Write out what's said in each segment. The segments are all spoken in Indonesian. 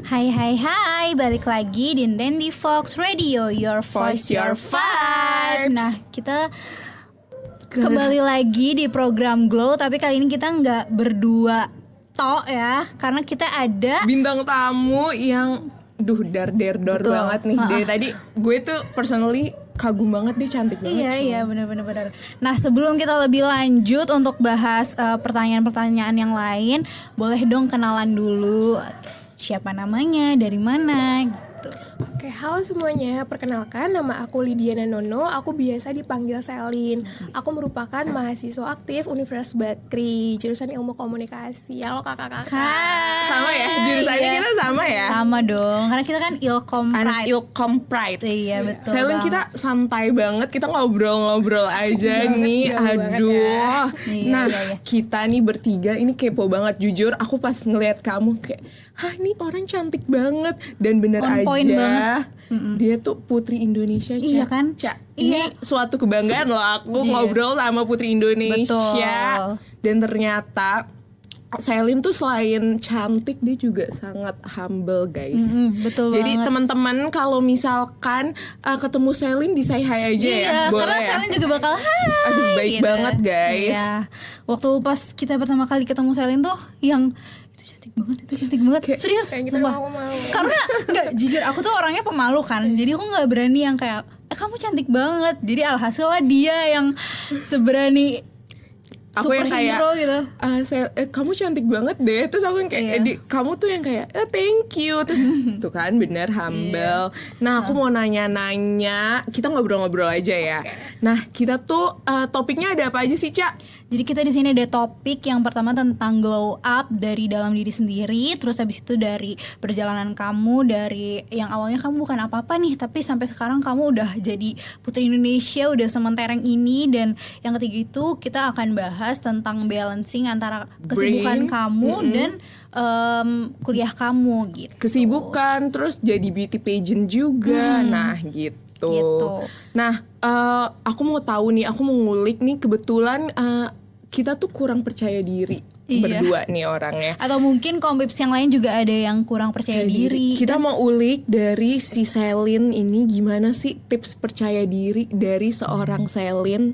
Hai, balik lagi di Dandy Fox Radio, your voice, your vibe. Nah, kita kembali lagi di program Glow, tapi kali ini kita nggak berdua tok ya, karena kita ada bintang tamu yang dar banget nih. Dari tadi gue tuh personally kagum banget, dia cantik banget. Iya benar. Nah, sebelum kita lebih lanjut untuk bahas pertanyaan-pertanyaan yang lain, boleh dong kenalan dulu. Siapa namanya, dari mana gitu. Oke, halo semuanya. Perkenalkan, nama aku Lidiana Nono. Aku biasa dipanggil Selin. Aku merupakan mahasiswa aktif Universitas Bakri, jurusan Ilmu Komunikasi. Halo kakak-kakak. Hai. Sama ya, jurusannya kita sama ya. Sama dong, karena kita kan Ilkom Anak Pride. Ilkom Pride. Iya betul. Selin, kita santai banget, kita ngobrol-ngobrol aja nih. Aduh. Nah, kita nih bertiga ini kepo banget. Jujur, aku pas ngeliat kamu kayak, ini orang cantik banget. Dan bener on aja point banget. Dia tuh Putri Indonesia, Ca. Iya kan? Ini suatu kebanggaan loh aku ngobrol sama Putri Indonesia. Betul. Dan ternyata Selin tuh selain cantik, dia juga sangat humble, guys. Betul. Jadi banget. teman-teman kalau misalkan ketemu Selin di say hi aja ya, boleh karena ya. Selin juga bakal hai. Aduh, baik gitu. banget, guys. Iya. Waktu pas kita pertama kali ketemu Selin tuh yang itu cantik banget. Serius, kayak gitu sumpah. aku mau. Karena enggak, jujur aku tuh orangnya pemalu kan. Jadi aku enggak berani yang kayak kamu cantik banget. Jadi alhasil lah dia yang seberani Aku yang kayak gitu. Kamu cantik banget deh. Terus aku yang kayak kamu tuh yang kayak thank you. Terus tuh kan bener humble. Nah, aku mau nanya-nanya. Kita ngobrol-ngobrol aja ya. Nah, kita tuh topiknya ada apa aja sih, Ca? Jadi kita di sini ada topik yang pertama tentang glow up dari dalam diri sendiri, terus habis itu dari perjalanan kamu, dari yang awalnya kamu bukan apa-apa nih, tapi sampai sekarang kamu udah jadi Putri Indonesia, udah sementereng ini. Dan yang ketiga itu kita akan bahas tentang balancing antara kesibukan kamu dan kuliah kamu gitu. Kesibukan, terus jadi beauty pageant juga. Nah, gitu. Nah, aku mau tahu nih, aku mau ngulik nih, kebetulan kita tuh kurang percaya diri berdua nih orangnya. Atau mungkin kombips yang lain juga ada yang kurang percaya diri. Kita mau ulik dari si Selin ini, gimana sih tips percaya diri dari seorang Selin?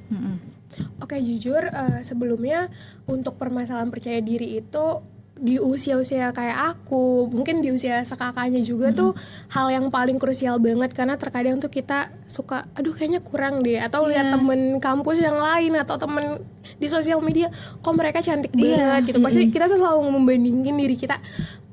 Oke, jujur sebelumnya untuk permasalahan percaya diri itu di usia-usia kayak aku, mungkin di usia sekakaknya juga tuh hal yang paling krusial banget. Karena terkadang tuh kita suka, aduh kayaknya kurang deh. Atau lihat temen kampus yang lain atau temen di sosial media, kok mereka cantik banget gitu. Pasti kita selalu membandingin diri kita,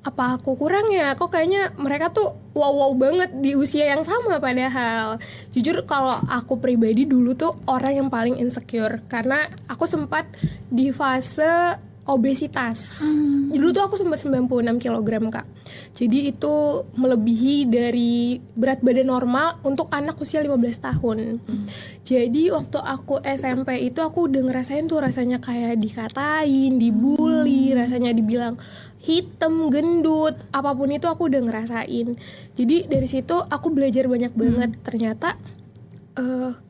apa aku kurang ya? Kok kayaknya mereka tuh wow banget di usia yang sama. Padahal jujur kalau aku pribadi dulu tuh orang yang paling insecure. Karena aku sempat di fase obesitas. Dulu tuh aku sempat 96 kg, Kak. Jadi itu melebihi dari berat badan normal untuk anak usia 15 tahun. Jadi waktu aku SMP itu aku udah ngerasain tuh rasanya kayak dikatain, dibully, rasanya dibilang hitam, gendut, apapun itu aku udah ngerasain. Jadi dari situ aku belajar banyak banget. Ternyata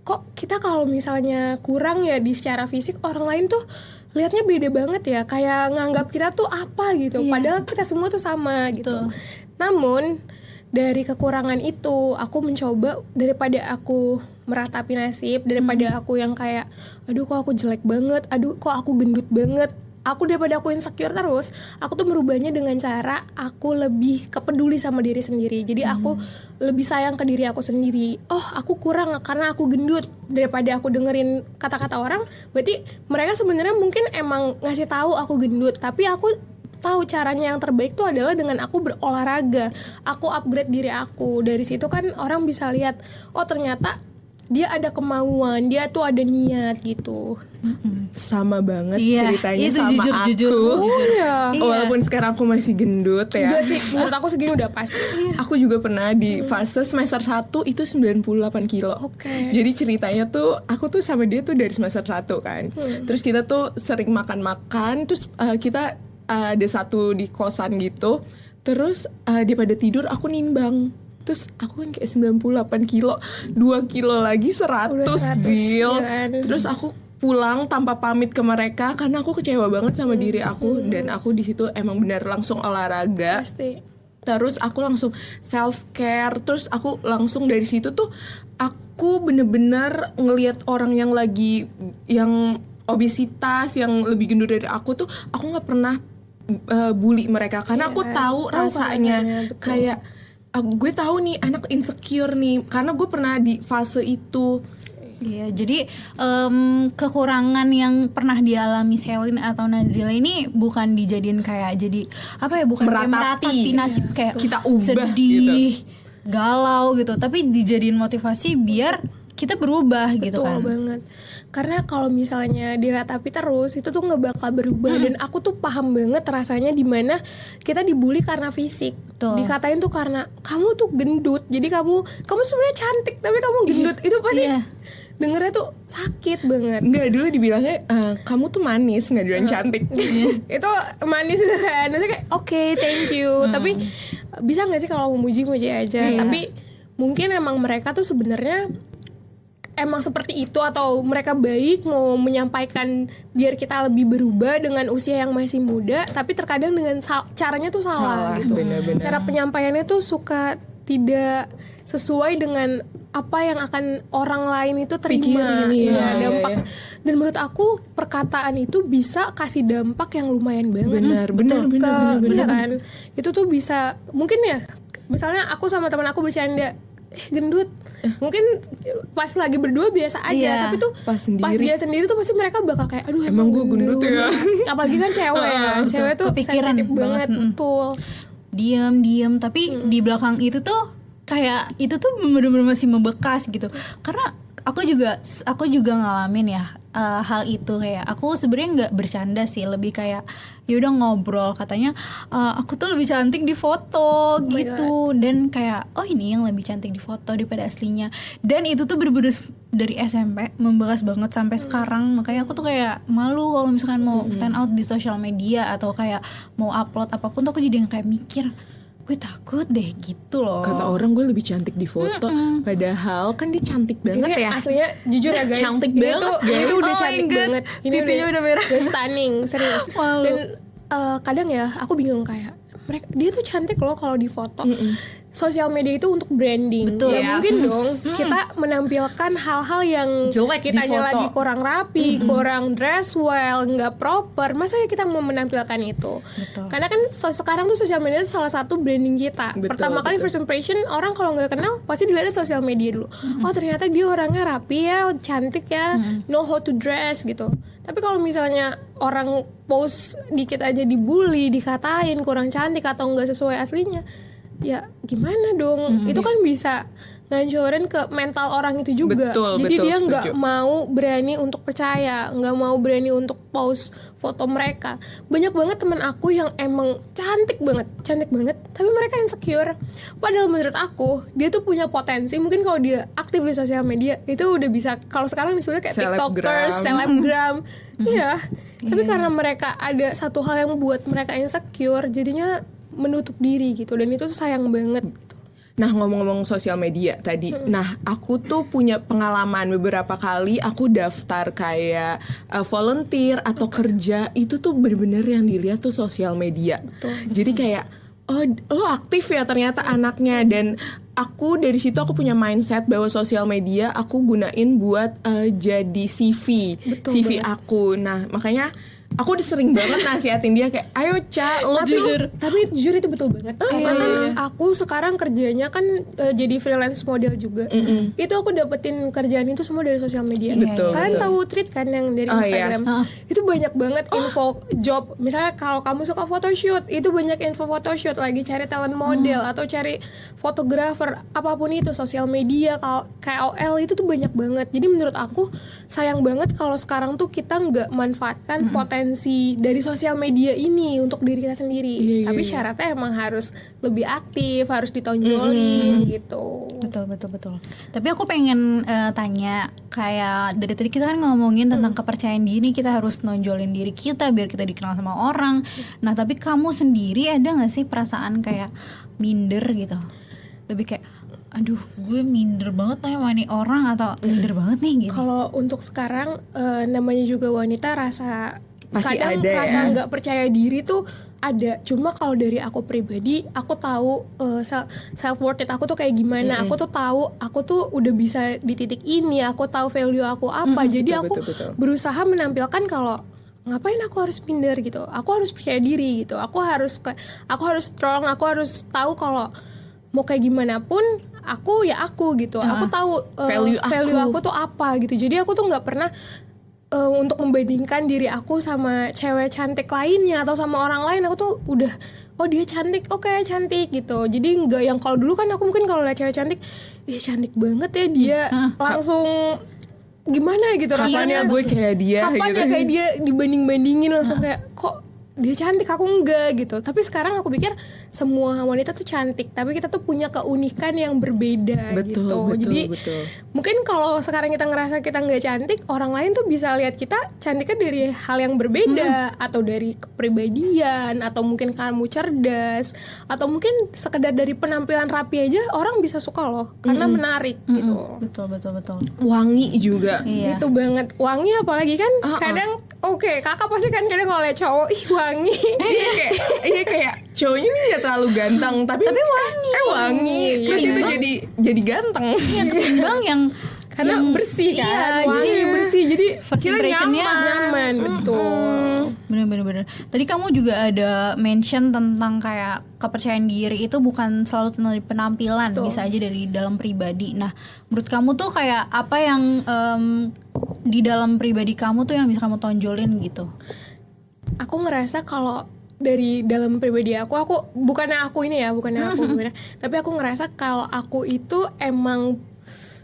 kok kita kalau misalnya kurang ya di secara fisik, orang lain tuh lihatnya beda banget ya, kayak nganggap kita tuh apa gitu, padahal kita semua tuh sama gitu. Namun dari kekurangan itu aku mencoba, daripada aku meratapi nasib, daripada aku yang kayak aduh kok aku jelek banget, aduh kok aku gendut banget, daripada aku insecure terus, aku tuh merubahnya dengan cara aku lebih kepeduli sama diri sendiri. Jadi aku lebih sayang ke diri aku sendiri. Oh, aku kurang karena aku gendut. Daripada aku dengerin kata-kata orang, berarti mereka sebenarnya mungkin emang ngasih tahu aku gendut, tapi aku tahu caranya yang terbaik tuh adalah dengan aku berolahraga. Aku upgrade diri aku. Dari situ kan orang bisa lihat, oh ternyata dia ada kemauan, dia tuh ada niat gitu. Sama banget ceritanya itu sama jujur. aku. Oh iya. Walaupun sekarang aku masih gendut ya. Enggak sih, menurut aku segini udah pas. Aku juga pernah di fase semester 1 itu 98 kilo. Oke. Jadi ceritanya tuh aku tuh sama dia tuh dari semester 1 kan. Terus kita tuh sering makan-makan. Terus kita ada satu di kosan gitu. Terus dia pada tidur, aku nimbang. Terus aku kan kayak 98 kilo, 2 kilo lagi 100 Zil. Terus aku pulang tanpa pamit ke mereka karena aku kecewa banget sama diri aku. Dan aku di situ emang benar langsung olahraga. Pasti. Terus aku langsung self care, terus aku langsung dari situ tuh aku bener-bener ngelihat orang yang obesitas, yang lebih gendut dari aku tuh, aku nggak pernah bully mereka karena aku tahu rasanya kayak gue tahu nih anak insecure nih karena gue pernah di fase itu. Iya, jadi kekurangan yang pernah dialami Selin atau Nazila ini bukan dijadiin kayak jadi apa ya, bukan kayak meratapi nasib kayak kita ubah sedih, galau gitu, tapi dijadiin motivasi biar kita berubah gitu kan. Betul banget. Karena kalau misalnya diratapi terus itu tuh nggak bakal berubah. Dan aku tuh paham banget rasanya dimana kita dibully karena fisik. Betul. Dikatain tuh karena kamu tuh gendut, jadi kamu sebenarnya cantik tapi kamu gendut. Itu pasti dengernya tuh sakit banget. Enggak, dulu dibilangnya kamu tuh manis, nggak dibilang cantik. Itu manis kan. Maksudnya kayak oke, thank you. Tapi bisa nggak sih kalau memuji-muji aja. Tapi mungkin emang mereka tuh sebenarnya emang seperti itu, atau mereka baik mau menyampaikan biar kita lebih berubah dengan usia yang masih muda, tapi terkadang dengan caranya tuh salah gitu. Bener-bener. Cara penyampaiannya tuh suka tidak sesuai dengan apa yang akan orang lain itu terima. Dampak. Dan menurut aku perkataan itu bisa kasih dampak yang lumayan banget. Bener kan? Itu tuh bisa mungkin ya, misalnya aku sama teman aku bercanda, gendut. Mungkin pas lagi berdua biasa aja, tapi tuh pas dia sendiri tuh pasti mereka bakal kayak aduh emang gue gendut ya. Apalagi kan cewek ya, cewek tuh kepikiran sensitif banget. Betul. Diam tapi di belakang itu tuh kayak itu tuh bener-bener masih membekas gitu. Karena aku juga ngalamin ya hal itu. Kayak aku sebenarnya nggak bercanda sih, lebih kayak ya udah ngobrol, katanya aku tuh lebih cantik di foto gitu. Dan kayak oh ini yang lebih cantik di foto daripada aslinya. Dan itu tuh bener-bener dari SMP membekas banget sampai sekarang. Makanya aku tuh kayak malu kalau misalkan mau stand out di sosial media atau kayak mau upload apapun tuh aku jadi kayak mikir, gue takut deh gitu loh. Kata orang gue lebih cantik di foto, padahal kan dia cantik banget ini ya. Aslinya jujur ya guys, cantik ini banget, tuh ini tuh udah cantik banget. Ini pipinya udah merah. Udah stunning, serius. Dan kadang ya aku bingung kayak dia tuh cantik loh kalau di foto. Sosial media itu untuk branding. Betul. Ya mungkin dong kita menampilkan hal-hal yang jelek kitanya di foto. lagi kurang rapi, kurang dress well, nggak proper. Masa ya kita mau menampilkan itu? Betul. Karena kan sekarang tuh sosial media itu salah satu branding kita. Pertama kali first impression orang kalau nggak kenal pasti dilihatnya sosial media dulu. Oh ternyata dia orangnya rapi ya, cantik ya, know how to dress gitu. Tapi kalau misalnya orang post dikit aja dibully, dikatain kurang cantik atau nggak sesuai aslinya, ya gimana dong? Itu kan bisa ngancurin ke mental orang itu juga. Jadi dia nggak mau berani untuk percaya, nggak mau berani untuk post foto mereka. Banyak banget teman aku yang emang cantik banget, tapi mereka insecure. Padahal menurut aku dia tuh punya potensi. Mungkin kalau dia aktif di sosial media itu udah bisa. Kalau sekarang disebutnya kayak tiktokers, selebgram, iya. Tapi karena mereka ada satu hal yang membuat mereka insecure, jadinya menutup diri gitu, dan itu tuh sayang banget gitu. Nah ngomong-ngomong sosial media tadi, nah aku tuh punya pengalaman beberapa kali aku daftar kayak volunteer atau kerja, itu tuh bener-bener yang dilihat tuh sosial media. Jadi kayak oh lo aktif ya ternyata anaknya, dan aku dari situ aku punya mindset bahwa sosial media aku gunain buat jadi CV aku. Nah makanya aku udah sering banget nasihatin dia kayak ayo Ca lo tapi jujur itu betul banget. Karena kan aku sekarang kerjanya kan jadi freelance model juga. Itu aku dapetin kerjaan itu semua dari sosial media. Kalian tahu Treat kan yang dari Instagram? Itu banyak banget info job. Misalnya kalau kamu suka photoshoot, itu banyak info photoshoot, lagi cari talent model atau cari fotografer, apapun itu, sosial media, KOL itu tuh banyak banget. Jadi menurut aku sayang banget kalau sekarang tuh kita nggak manfaatkan potensi dari sosial media ini untuk diri kita sendiri. Tapi syaratnya emang harus lebih aktif, harus ditonjolin gitu. Betul. Tapi aku pengen tanya, kayak dari tadi kita kan ngomongin tentang kepercayaan diri, kita harus nonjolin diri kita biar kita dikenal sama orang. Nah tapi kamu sendiri ada nggak sih perasaan kayak minder gitu? Lebih kayak aduh gue minder banget nih sama nih orang, atau minder banget nih gitu. Kalau untuk sekarang namanya juga wanita, rasa pasti kadang ada rasa nggak percaya diri tuh ada, cuma kalau dari aku pribadi aku tahu self worth it aku tuh kayak gimana. Aku tuh tahu aku tuh udah bisa di titik ini, aku tahu value aku apa. Jadi aku berusaha menampilkan kalau ngapain aku harus minder gitu, aku harus percaya diri gitu, aku harus strong, aku harus tahu kalau mau kayak gimana pun aku ya aku gitu. Aku tahu value aku tuh apa gitu. Jadi aku tuh nggak pernah untuk membandingkan diri aku sama cewek cantik lainnya atau sama orang lain. Aku tuh udah dia cantik, oke, cantik gitu. Jadi nggak yang kalau dulu kan aku mungkin kalau lihat cewek cantik, cantik banget ya dia, langsung gimana gitu rasanya, gue kayak dia kapan gitu. ya kayak dia dibanding-bandingin langsung kayak kok dia cantik aku enggak gitu. Tapi sekarang aku pikir semua wanita tuh cantik, tapi kita tuh punya keunikan yang berbeda gitu. Jadi mungkin kalau sekarang kita ngerasa kita nggak cantik, orang lain tuh bisa lihat kita cantiknya dari hal yang berbeda, atau dari kepribadian, atau mungkin kamu cerdas, atau mungkin sekedar dari penampilan rapi aja orang bisa suka loh karena menarik gitu. Betul. Wangi juga. Itu banget, wangi apalagi kan kadang kakak pasti kan kadang kalau lihat cowok wangi. Iya kayak cowoknya ini nggak terlalu ganteng tapi wangi. Terus itu jadi ganteng. Iya, ketimbang yang karena bersih kan, wangi bersih, jadi kita nyaman, betul. Bener. Tadi kamu juga ada mention tentang kayak kepercayaan diri itu bukan selalu tentang penampilan, bisa aja dari dalam pribadi. Nah, menurut kamu tuh kayak apa yang di dalam pribadi kamu tuh yang bisa kamu tonjolin gitu? Aku ngerasa kalau dari dalam pribadi aku bukannya aku gimana, tapi aku ngerasa kalau aku itu emang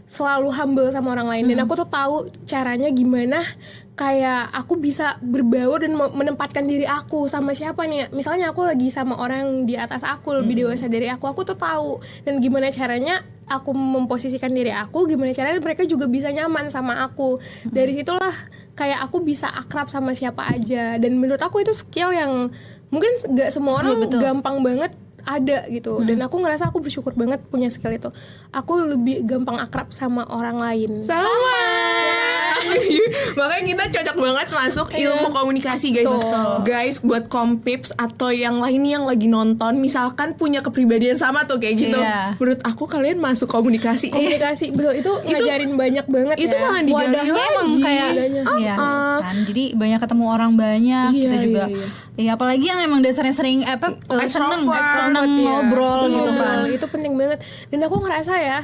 selalu humble sama orang lain, dan aku tuh tahu caranya gimana kayak aku bisa berbaur dan menempatkan diri aku sama siapa nih. Misalnya aku lagi sama orang di atas aku, lebih dewasa dari aku tuh tahu dan gimana caranya aku memposisikan diri aku, gimana caranya mereka juga bisa nyaman sama aku. Dari situlah kayak aku bisa akrab sama siapa aja, dan menurut aku itu skill yang mungkin gak semua orang gampang banget ada gitu. Dan aku ngerasa aku bersyukur banget punya skill itu. Aku lebih gampang akrab sama orang lain. Sama. Makanya kita cocok banget masuk ilmu komunikasi guys. Guys buat kompips atau yang lainnya yang lagi nonton, misalkan punya kepribadian sama tuh kayak gitu, menurut aku kalian masuk komunikasi. Betul, itu ngajarin banyak banget. Itu malah digali lagi emang kayak kan, jadi banyak ketemu orang banyak. Kita juga ya apalagi yang emang dasarnya sering seneng ngobrol gitu kan. Itu penting banget. Dan aku ngerasa ya,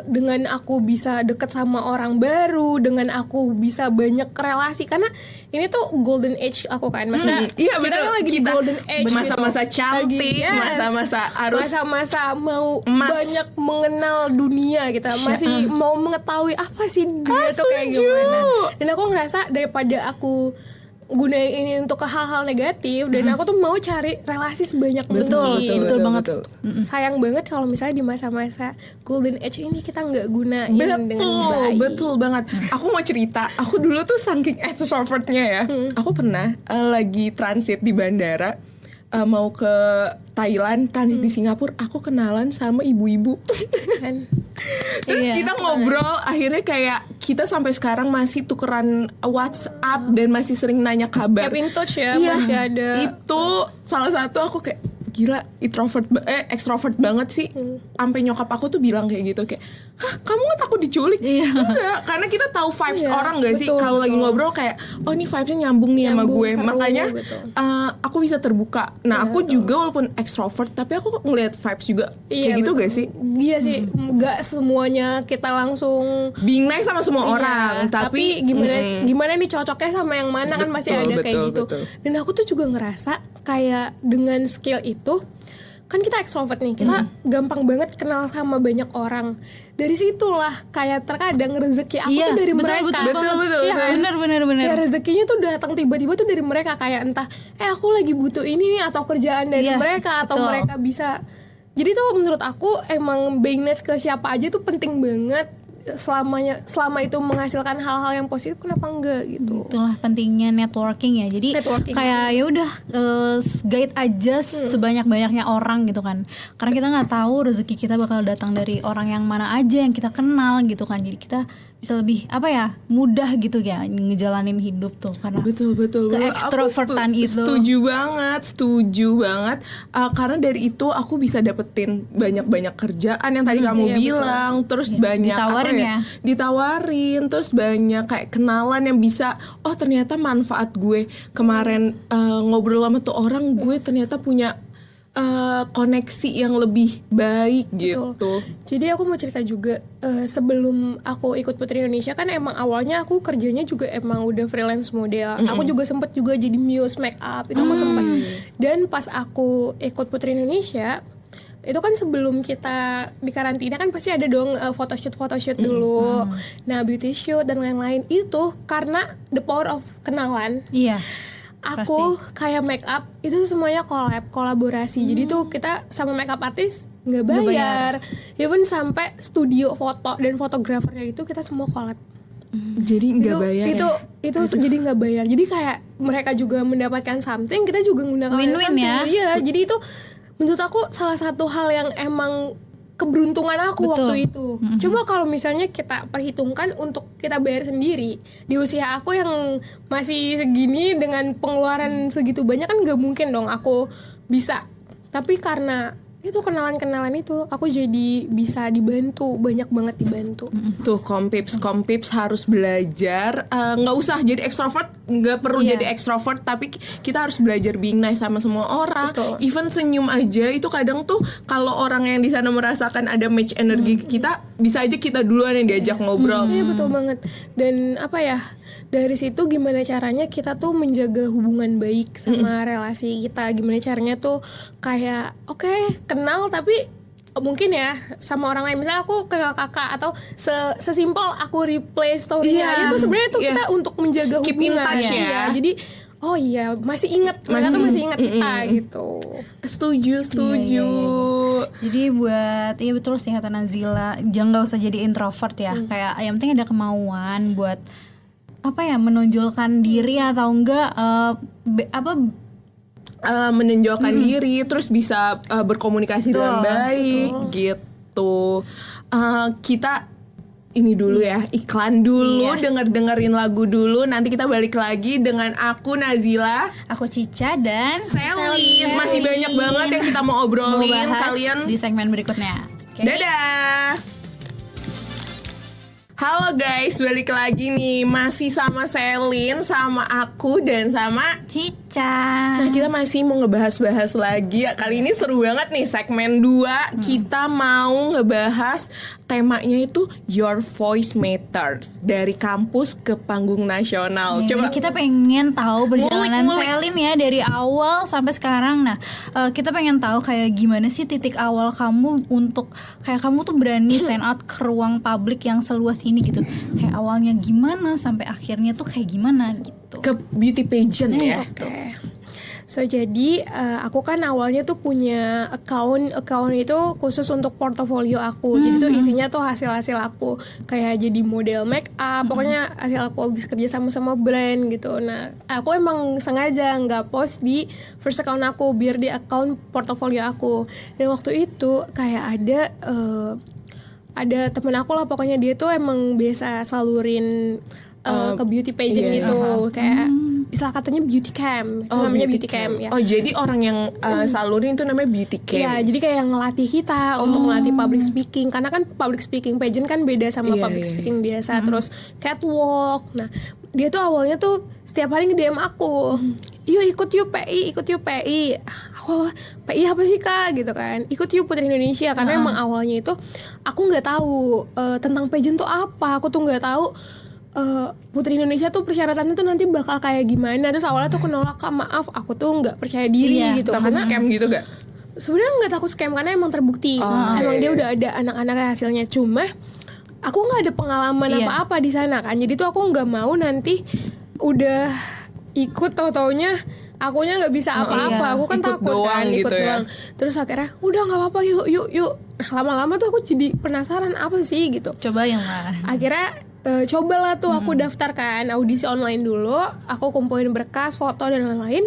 dengan aku bisa deket sama orang baru, dengan aku bisa banyak relasi, karena ini tuh golden age aku kan, maksudnya kita kan lagi di golden age, masa-masa cantik, masa-masa harus masa-masa mau banyak mengenal dunia, kita masih mau mengetahui apa sih dia tuh kayak gimana. Dan aku ngerasa daripada aku gunain ini untuk ke hal-hal negatif, dan aku tuh mau cari relasi sebanyak mungkin. Betul banget. Sayang banget kalau misalnya di masa-masa golden age ini kita nggak gunain dengan baik. Betul banget. Aku mau cerita, aku dulu tuh saking extrovertnya ya, aku pernah lagi transit di bandara, mau ke Thailand, transit di Singapura, aku kenalan sama ibu-ibu. Terus kita ngobrol, akhirnya kayak kita sampai sekarang masih tukeran WhatsApp dan masih sering nanya kabar. Keep in touch ya, masih ada. Itu salah satu aku kayak gila extrovert banget sih. Sampai nyokap aku tuh bilang kayak gitu, kayak kamu gak takut diculik? Enggak, karena kita tahu vibes orang gak sih, kalau lagi ngobrol kayak ini vibesnya nyambung nih sama gue, makanya gitu. Aku bisa terbuka. Nah aku juga walaupun extrovert, tapi aku ngeliat vibes juga kayak gitu gak sih? Iya sih, gak semuanya kita langsung being nice sama semua orang, tapi gimana nih cocoknya sama yang mana, kan masih ada kayak gitu. Dan aku tuh juga ngerasa kayak dengan skill itu, kan kita extrovert nih, kita gampang banget kenal sama banyak orang. Dari situlah kayak terkadang rezeki aku tuh dari mereka. Betul. Ya, bener. Ya rezekinya tuh datang tiba-tiba tuh dari mereka, kayak entah aku lagi butuh ini nih, atau kerjaan dari mereka, atau mereka bisa. Jadi tuh menurut aku emang being nice ke siapa aja tuh penting banget. Selama itu menghasilkan hal-hal yang positif, kenapa enggak gitu. Itulah pentingnya networking ya. Jadi kayak ya udah guide aja sebanyak-banyaknya orang gitu kan. Karena kita nggak tahu rezeki kita bakal datang dari orang yang mana aja yang kita kenal gitu kan. Jadi kita bisa lebih apa ya, mudah gitu ya ngejalanin hidup tuh karena Betul. Ke-extrovertan Aku itu. Setuju banget. Karena dari itu aku bisa dapetin banyak kerjaan yang tadi kamu iya, bilang, terus banyak ditawarin ya. ditawarin, terus banyak kayak kenalan yang bisa, oh ternyata manfaat gue kemarin ngobrol sama tuh orang, gue ternyata punya koneksi yang lebih baik gitu. Jadi aku mau cerita juga, sebelum aku ikut Putri Indonesia kan emang awalnya aku kerjanya juga emang udah freelance model. Aku juga sempet juga jadi muse make up, itu aku sempet. Dan pas aku ikut Putri Indonesia, itu kan sebelum kita di karantina kan pasti ada dong photoshoot dulu. Nah, beauty shoot dan lain-lain itu karena the power of kenalan. Iya. Aku kayak make up itu semuanya kolaborasi. Jadi tuh kita sama make up artis nggak bayar. Even sampai studio foto dan fotografernya itu kita semua collab. Jadi nggak bayar. Itu jadi nggak bayar. Jadi kayak mereka juga mendapatkan something, kita juga mendapatkan Win-win something. ya. Iya, jadi itu menurut aku salah satu hal yang emang keberuntungan aku Betul. waktu itu. Coba kalau misalnya kita perhitungkan untuk kita bayar sendiri di usia aku yang masih segini dengan pengeluaran segitu banyak kan nggak mungkin dong aku bisa. Tapi karena itu kenalan-kenalan itu aku jadi bisa dibantu, banyak banget dibantu. Tuh kompips harus belajar, nggak usah jadi extrovert, nggak perlu Iya. jadi extrovert, tapi kita harus belajar being nice sama semua orang. Betul. Even senyum aja itu kadang tuh kalau orang yang di sana merasakan ada match energi kita, bisa aja kita duluan yang diajak ngobrol. Iya betul banget. Dan apa ya, dari situ gimana caranya kita tuh menjaga hubungan baik sama relasi kita. Gimana caranya tuh kayak oke, kenal tapi mungkin ya sama orang lain, misalnya aku kenal kakak atau sesimpel aku replay story-nya. Iya. Itu sebenarnya tuh Iya. kita untuk menjaga Keep in hubungan. touch ya. Iya, jadi oh iya masih ingat, mereka tuh masih ingat kita gitu. Setuju. Iya. Jadi buat, iya betul sih kata Nazila, jangan nggak usah jadi introvert ya. Kayak yang penting ada kemauan buat apa ya, menonjolkan diri atau enggak Menonjolkan diri, terus bisa berkomunikasi dengan baik gitu. Kita ini dulu ya, iklan dulu, dengerin lagu dulu. Nanti kita balik lagi dengan aku Nazila, aku Cica dan Selin. Masih banyak banget yang kita mau obrolin. bahas Kalian di segmen berikutnya. Oke? dadah. Halo guys, balik lagi nih. Masih sama Selin, sama aku, dan sama Cica. Nah, kita masih mau ngebahas-bahas lagi. Kali ini seru banget nih, segmen 2. Kita mau ngebahas temanya itu Your Voice Matters, dari kampus ke panggung nasional. Ya, Coba jadi kita pengen tahu perjalanan Ngulik. Selin ya dari awal sampai sekarang. Nah, kita pengen tahu kayak gimana sih titik awal kamu untuk kayak kamu tuh berani stand out ke ruang publik yang seluas ini gitu. Kayak awalnya gimana sampai akhirnya tuh kayak gimana gitu. ke beauty pageant ya. Oke. So jadi aku kan awalnya tuh punya account itu khusus untuk portofolio aku. Jadi tuh isinya tuh hasil-hasil aku kayak jadi model make up, pokoknya hasil aku habis kerja sama brand gitu. Nah, aku emang sengaja nggak post di first account aku biar di account portofolio aku. Dan waktu itu kayak ada temen aku lah, pokoknya dia tuh emang biasa salurin ke beauty pageant iya. gitu, kayak istilah katanya beauty camp, namanya beauty camp ya. Oh, jadi orang yang salurin itu namanya beauty camp. Ya, jadi kayak ngelatih kita untuk ngelatih public speaking, karena kan public speaking pageant kan beda sama Iya, public iya. speaking biasa. Terus catwalk. Nah, dia tuh awalnya tuh setiap hari nge-DM aku, yuk ikut yuk PI. Aku, PI apa sih kak gitu kan, ikut yuk Putri Indonesia, karena emang awalnya itu aku nggak tahu tentang pageant tuh apa. Aku tuh nggak tahu Putri Indonesia tuh persyaratannya tuh nanti bakal kayak gimana. Terus awalnya tuh aku nolak, kak maaf aku tuh nggak percaya diri Iya, gitu. Takut Karena scam gitu gak? sebenarnya nggak takut scam, karena emang terbukti emang dia udah ada anak-anaknya hasilnya. Cuma aku nggak ada pengalaman Iya. apa-apa di sana kan, jadi tuh aku nggak mau nanti udah ikut taunya akunya nggak bisa apa-apa. iya. Aku kan Ikut takut doang kan, ikut gitu ya. doang. Terus akhirnya udah nggak apa-apa, yuk. Nah, lama-lama tuh aku jadi penasaran apa sih gitu. Cobain lah. Akhirnya cobalah tuh aku daftarkan audisi online dulu, aku kumpulin berkas, foto dan lain-lain.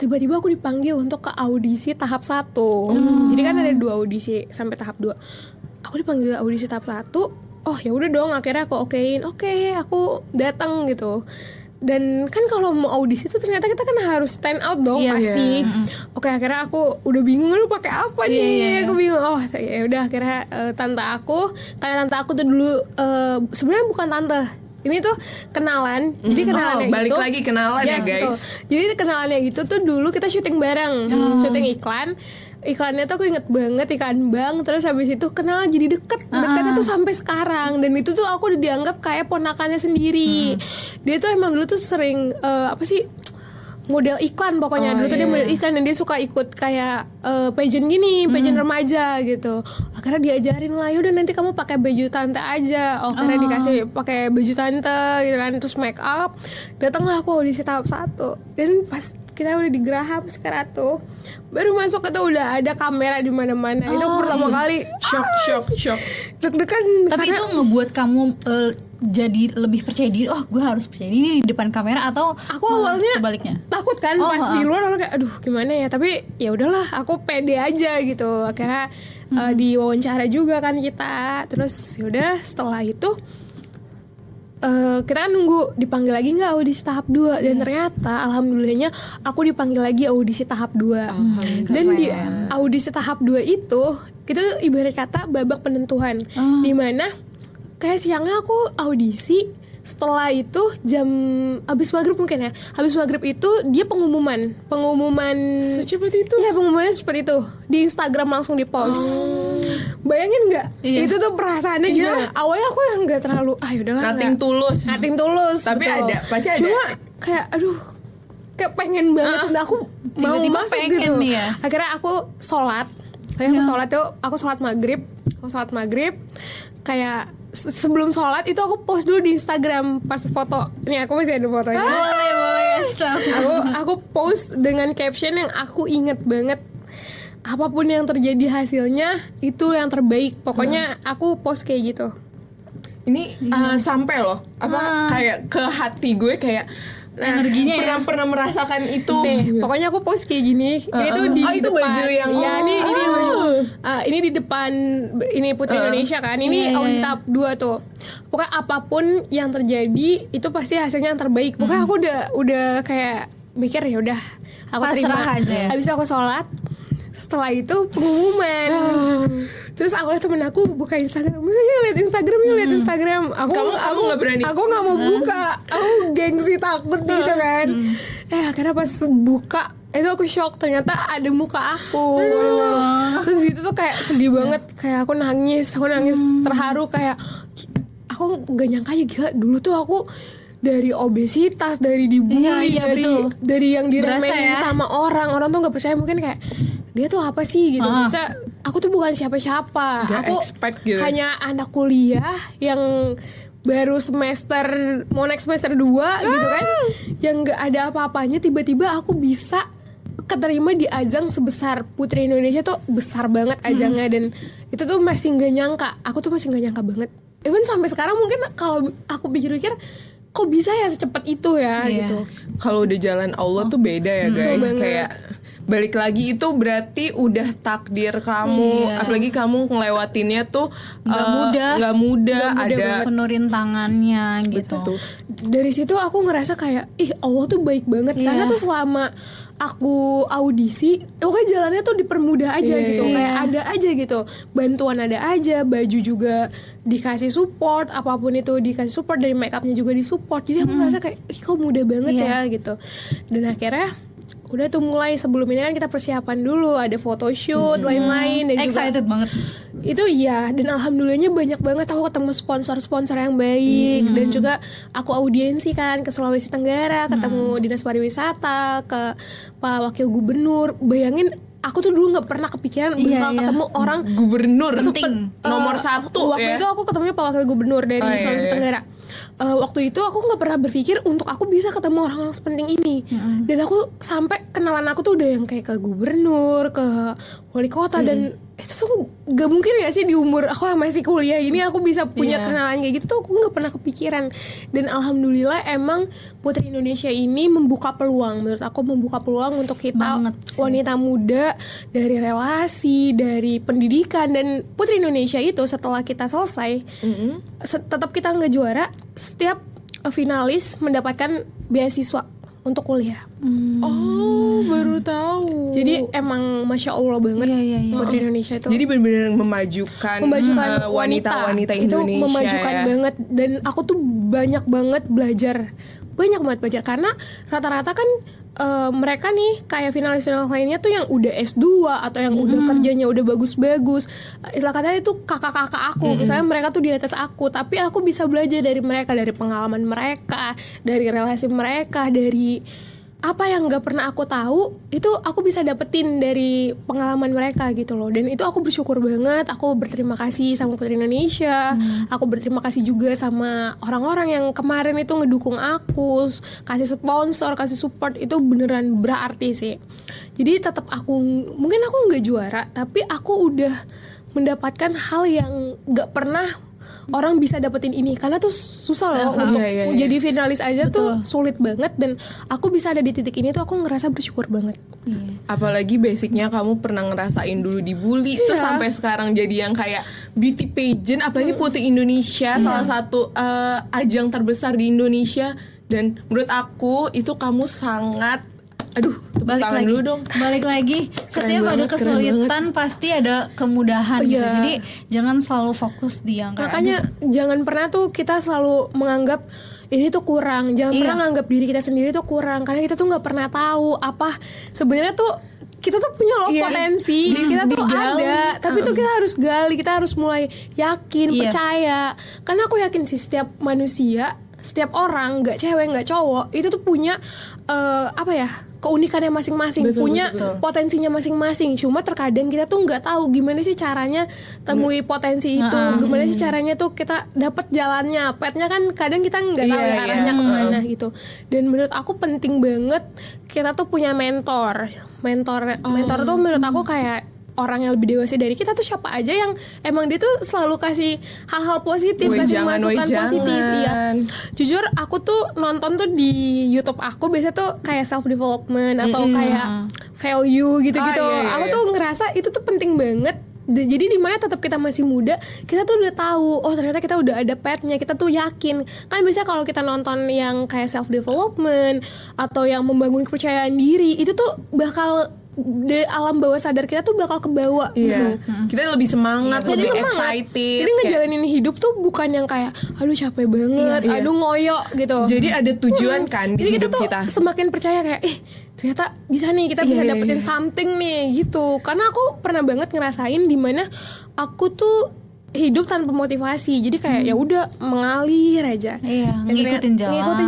Tiba-tiba aku dipanggil untuk ke audisi tahap 1. Jadi kan ada 2 audisi sampai tahap 2. Aku dipanggil audisi tahap 1, oh ya udah dong, akhirnya aku okein, oke aku datang gitu. Dan kan kalau mau audisi tuh ternyata kita kan harus stand out dong, Iya, pasti. Oke, akhirnya aku udah bingung lu pakai apa nih. Aku bingung. Oh, ya udah akhirnya tante aku, karena tante aku tuh dulu sebenarnya bukan tante. Ini tuh kenalan. Jadi kenalannya balik itu lagi kenalan ya, Yes, guys. betul. Jadi kenalannya itu tuh dulu kita syuting bareng. Syuting iklan. Iklannya tuh aku inget banget, iklan bank. Terus habis itu kenal jadi dekatnya tuh sampai sekarang. Dan itu tuh aku udah dianggap kayak ponakannya sendiri. Dia tuh emang dulu tuh sering model iklan pokoknya. Dulu tuh dia model iklan dan dia suka ikut kayak pageant gini, pageant remaja gitu. Akhirnya diajarin lah, yaudah nanti kamu pakai baju tante aja. Akhirnya dikasih pakai baju tante gitu kan, terus make up. Datanglah aku audisi tahap 1. Dan pas kita udah di Graham sekarang tuh, baru masuk itu udah ada kamera di mana-mana. Itu pertama kali Shock. deg-degan. Tapi karena itu ngebuat kamu jadi lebih percaya diri. Oh, gue harus percaya diri di depan kamera, atau aku malah awalnya sebaliknya? takut kan pas di luar, orang kayak aduh gimana ya, tapi ya udahlah aku pede aja gitu. Akhirnya diwawancara juga kan kita, terus yaudah setelah itu kita kan nunggu dipanggil lagi nggak audisi tahap 2. Dan ternyata alhamdulillahnya aku dipanggil lagi audisi tahap 2. Dan di audisi tahap 2 itu ibarat kata babak penentuan, dimana kayak siangnya aku audisi, setelah itu jam habis maghrib mungkin ya, habis maghrib itu dia pengumuman Secepat itu? ya, pengumumannya seperti itu di Instagram langsung di post. Bayangin nggak? Itu tuh perasaannya gimana? Awalnya aku yang nggak terlalu yaudahlah, Nothing tulus. nothing tulus, Tapi betul. ada, pasti ada. Cuma kayak aduh, kayak pengen banget. Nah, aku mau Tiba-tiba masuk pengen gitu. nih ya. Akhirnya aku sholat. Aku sholat maghrib. Kayak sebelum sholat itu aku post dulu di Instagram pas foto. Nih aku masih ada fotonya. Boleh. Aku post dengan caption yang aku inget banget. Apapun yang terjadi hasilnya itu yang terbaik. Pokoknya aku post kayak gitu. Ini sampai loh kayak ke hati gue kayak Energinya ya. pernah merasakan itu. Nih, pokoknya aku post kayak gini. Ini tuh di itu depan. baju yang ya, ini baju. Ini di depan ini Putri Indonesia kan. Ini audisi tahap 2 tuh. Pokoknya apapun yang terjadi itu pasti hasilnya yang terbaik. Pokoknya aku udah kayak mikir ya udah aku Pasrah terima. aja ya. Habis aku sholat, setelah itu pengumuman. Terus awalnya temen aku buka Instagram, lihat Instagram. Kamu nggak berani? Aku nggak mau buka. Aku gengsi takut gitu kan. Akhirnya pas buka itu aku shock, ternyata ada muka aku. Terus gitu tuh kayak sedih banget, kayak aku nangis terharu, kayak aku gak nyangka aja, gila dulu tuh aku dari obesitas, dari dibully, dari yang diremehin sama orang tuh nggak percaya, mungkin kayak dia tuh apa sih gitu. Maksudnya aku tuh bukan siapa-siapa, Gak aku expect gitu. hanya anak kuliah yang baru mau naik semester 2 gitu kan, yang nggak ada apa-apanya, tiba-tiba aku bisa keterima di ajang sebesar Putri Indonesia tuh besar banget ajangnya. Dan itu tuh masih nggak nyangka, aku tuh masih nggak nyangka banget. Even sampai sekarang mungkin kalau aku pikir-pikir kok bisa ya secepat itu ya gitu. Kalau udah jalan Allah tuh beda ya guys. banget. Kayak balik lagi itu berarti udah takdir kamu. Apalagi kamu ngelewatinnya tuh nggak mudah. Ada penuh rintangannya gitu. Betul. Dari situ aku ngerasa kayak Allah tuh baik banget. Karena tuh selama aku audisi, pokoknya jalannya tuh dipermudah aja gitu. Kayak ada aja gitu, bantuan ada aja, baju juga dikasih support, apapun itu dikasih support, dari make upnya juga disupport. Jadi aku ngerasa kayak kok mudah banget ya gitu. Dan akhirnya udah tuh mulai, sebelum ini kan kita persiapan dulu, ada photoshoot, lain-lain, dan Excited banget. itu dan alhamdulillahnya banyak banget aku ketemu sponsor-sponsor yang baik. Dan juga aku audiensi kan ke Sulawesi Tenggara, ketemu Dinas Pariwisata, ke Pak Wakil Gubernur. Bayangin aku tuh dulu nggak pernah kepikiran bakal ketemu orang gubernur penting. nomor 1 waktu itu aku ketemunya Pak Wakil Gubernur dari Sulawesi Tenggara. Waktu itu aku nggak pernah berpikir untuk aku bisa ketemu orang sepenting ini. Dan aku sampai kenalan aku tuh udah yang kayak ke gubernur, ke wali kota, dan itu tuh gak mungkin gak sih di umur aku yang masih kuliah ini aku bisa punya Iya. kenalan kayak gitu tuh aku gak pernah kepikiran. Dan alhamdulillah emang Putri Indonesia ini membuka peluang, menurut aku membuka peluang untuk kita Banget sih. wanita muda dari relasi, dari pendidikan. Dan Putri Indonesia itu setelah kita selesai tetap kita nggak juara, setiap finalis mendapatkan beasiswa untuk kuliah. Oh, baru tahu. Jadi emang masya Allah banget Iya. Putri Indonesia itu. Jadi benar-benar memajukan, wanita-wanita itu Indonesia memajukan ya. banget. Dan aku tuh banyak banget belajar karena rata-rata kan mereka nih kayak finalis-finalis lainnya tuh yang udah S2 atau yang udah kerjanya udah bagus-bagus, istilah katanya itu kakak-kakak aku, misalnya mereka tuh di atas aku, tapi aku bisa belajar dari mereka, dari pengalaman mereka, dari relasi mereka, dari apa yang nggak pernah aku tahu itu aku bisa dapetin dari pengalaman mereka gitu loh. Dan itu aku bersyukur banget, aku berterima kasih sama Putri Indonesia, aku berterima kasih juga sama orang-orang yang kemarin itu ngedukung aku, kasih sponsor, kasih support, itu beneran berarti sih. Jadi tetap mungkin aku nggak juara, tapi aku udah mendapatkan hal yang nggak pernah orang bisa dapetin ini, karena tuh susah loh untuk jadi finalis aja tuh sulit banget. Dan aku bisa ada di titik ini tuh aku ngerasa bersyukur banget. Apalagi basicnya kamu pernah ngerasain dulu dibully, terus sampai sekarang jadi yang kayak beauty pageant, apalagi Putri Indonesia, salah satu ajang terbesar di Indonesia. Dan menurut aku itu kamu sangat, aduh, tepuk Balik tangan lagi, dulu dong. balik lagi. Setiap ada banget, keren kesulitan pasti ada kemudahan gitu. Iya. Jadi jangan selalu fokus di yang kayak Makanya jangan pernah tuh kita selalu menganggap ini tuh kurang. Jangan pernah nganggap diri kita sendiri tuh kurang, karena kita tuh nggak pernah tahu apa sebenarnya tuh kita tuh punya loh potensi, kita tuh digali. ada, tapi tuh kita harus gali, kita harus mulai yakin, percaya. Karena aku yakin sih setiap manusia, setiap orang, nggak cewek nggak cowok, itu tuh punya keunikannya masing-masing, punya potensinya masing-masing. Cuma terkadang kita tuh nggak tahu gimana sih caranya temui potensi itu, gimana sih caranya tuh kita dapet jalannya. Petnya kan kadang kita nggak tahu ya arahnya kemana gitu. Dan menurut aku penting banget kita tuh punya mentor. Mentor tuh menurut aku kayak orang yang lebih dewasa dari kita tuh siapa aja yang emang dia tuh selalu kasih hal-hal positif, kasih masukan positif. Iya. Jujur aku tuh nonton tuh di YouTube aku biasanya tuh kayak self development atau kayak value gitu-gitu. Aku tuh ngerasa itu tuh penting banget. Jadi dimana tetap kita masih muda, kita tuh udah tahu, oh ternyata kita udah ada petnya, kita tuh yakin. Kan biasanya kalau kita nonton yang kayak self development atau yang membangun kepercayaan diri, itu tuh bakal di alam bawah sadar kita tuh bakal kebawa gitu. Kita lebih semangat, lebih excited. Jadi ngejalanin hidup tuh bukan yang kayak aduh capek banget, aduh ngoyo gitu. Jadi ada tujuan kan di Jadi hidup tuh kita. semakin percaya kayak ternyata bisa nih, kita bisa dapetin something nih gitu. Karena aku pernah banget ngerasain dimana aku tuh hidup tanpa motivasi. Jadi kayak ya udah mengalir aja. Iya, Dan ngikutin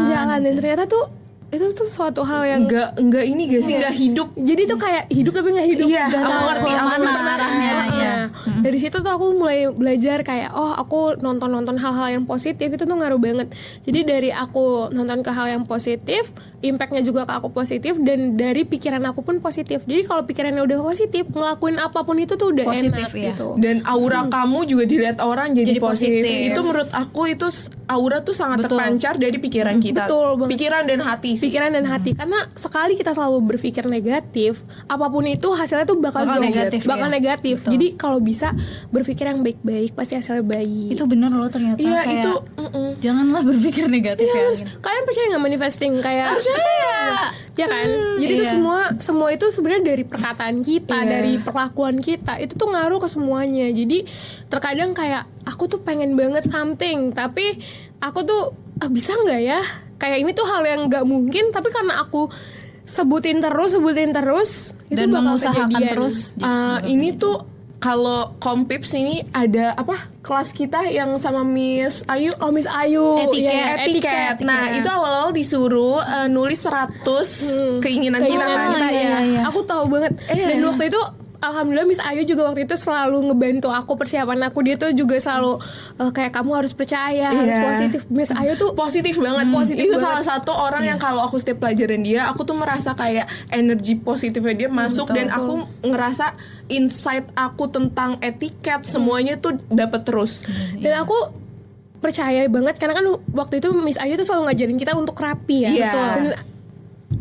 jalan. Dan ternyata tuh itu tuh suatu hal yang Enggak ini gak sih, enggak hidup. jadi tuh kayak hidup tapi nggak hidup. Iya, Nggak aku tahu ngerti, aku kemana sebenarnya arahnya, iya. Dari situ tuh aku mulai belajar kayak aku nonton hal-hal yang positif itu tuh ngaruh banget. Jadi dari aku nonton ke hal yang positif, impactnya juga ke aku positif, dan dari pikiran aku pun positif. Jadi kalau pikirannya udah positif, ngelakuin apapun itu tuh udah Positif, enak iya. gitu. Dan aura kamu juga dilihat orang jadi positif. positif. Itu menurut aku itu aura tuh sangat terpancar dari pikiran kita. Betul banget. Pikiran dan hati sih. Pikiran dan hati, karena sekali kita selalu berpikir negatif, apapun itu hasilnya tuh bakal negatif, bakal ya. negatif. Betul. Jadi kalau bisa berpikir yang baik-baik, pasti hasilnya baik. Itu bener loh ternyata. Iya, kayak, itu janganlah berpikir negatif ya. Terus kalian percaya nggak manifesting kayak ya kan? Jadi itu semua itu sebenarnya dari perkataan kita, dari perlakuan kita, itu tuh ngaruh ke semuanya. Jadi terkadang kayak aku tuh pengen banget something, tapi aku tuh bisa nggak ya? Kayak ini tuh hal yang nggak mungkin, tapi karena aku sebutin terus itu Dan bakal mengusahakan kejadian. terus. ini tuh kalau Kompips ini ada apa? Kelas kita yang sama Miss Ayu. Oh Miss Ayu, Etiket. Nah, itu awal-awal disuruh nulis 100 keinginan kita kan. Keinginan kita, ya. Aku tahu banget. Dan waktu itu alhamdulillah Miss Ayu juga waktu itu selalu ngebantu aku persiapan aku. Dia tuh juga selalu kayak kamu harus percaya, harus positif. Miss Ayu tuh positif banget. Itu salah satu orang yang kalau aku setiap pelajaran dia, aku tuh merasa kayak energi positifnya dia masuk, dan aku ngerasa insight aku tentang etiket semuanya tuh dapat terus. Dan aku percaya banget karena kan waktu itu Miss Ayu tuh selalu ngajarin kita untuk rapi ya. Iya.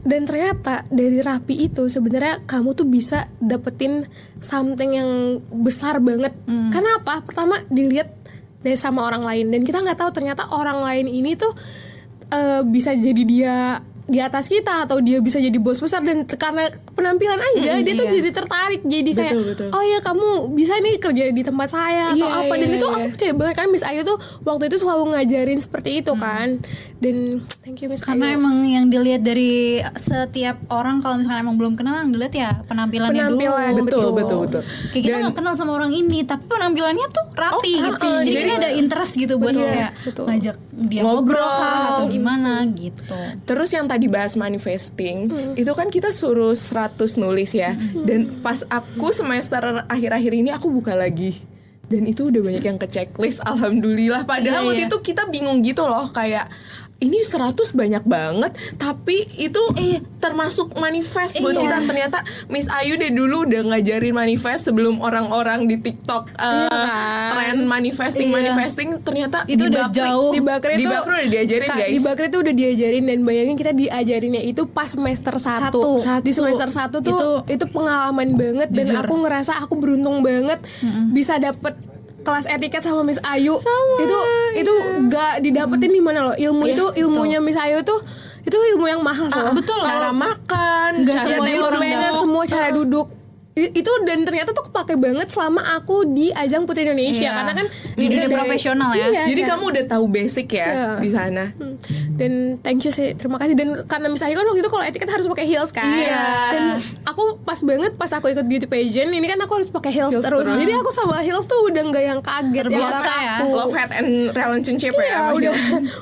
Dan ternyata dari rapi itu sebenarnya kamu tuh bisa dapetin something yang besar banget. Karena apa? Pertama dilihat dari sama orang lain, dan kita nggak tahu ternyata orang lain ini tuh bisa jadi dia di atas kita, atau dia bisa jadi bos besar, dan karena penampilan aja dia tuh jadi tertarik, jadi kayak betul. oh ya kamu bisa nih kerja di tempat saya atau apa. Dan itu aku percaya banget kan Miss Ayu tuh waktu itu selalu ngajarin seperti itu kan. Dan thank you Miss Karena Ayu. emang yang dilihat dari setiap orang kalau misalkan emang belum kenal, yang dilihat ya penampilannya dulu. Betul. Kayak kita nggak kenal sama orang ini, tapi penampilannya tuh rapi gitu. Jadi kita ada interest gitu buat kayak ngajak dia ngobrol kah, atau gimana gitu. Terus yang tadi bahas manifesting, itu kan kita suruh 100 nulis ya. Dan pas aku semester akhir-akhir ini aku buka lagi, dan itu udah banyak yang ke checklist, alhamdulillah. Padahal waktu itu kita bingung gitu loh, kayak ini 100 banyak banget, tapi itu termasuk manifest buat kita. Ternyata Miss Ayu dari dulu udah ngajarin manifest sebelum orang-orang di TikTok tren manifesting. Ternyata itu udah jauh. Di Bakri itu udah diajarin guys. Di Bakri itu udah diajarin, dan bayangin kita diajarinnya itu pas semester 1. Di semester 1 tuh itu pengalaman banget. Dan aku ngerasa aku beruntung banget bisa dapet kelas etiket sama Miss Ayu. Itu gak didapetin di mana loh. Ilmunya Miss Ayu tuh itu ilmu yang mahal loh. Betul. Cara makan, Nggak cara semuanya tidur, orang tahu. semua cara duduk. Itu dan ternyata tuh kepake banget selama aku di ajang Putri Indonesia, karena kan di dunia profesional ya. Iya, Jadi kan. kamu udah tahu basic ya di sana. Dan thank you sih, terima kasih. Dan karena misalnya kan waktu itu kalau etiket harus pakai heels kan. Dan aku pas banget pas aku ikut beauty pageant ini kan aku harus pakai heels terus. Jadi aku sama heels tuh udah nggak yang kaget, Terbiasa ya. Love hate and relationship ya.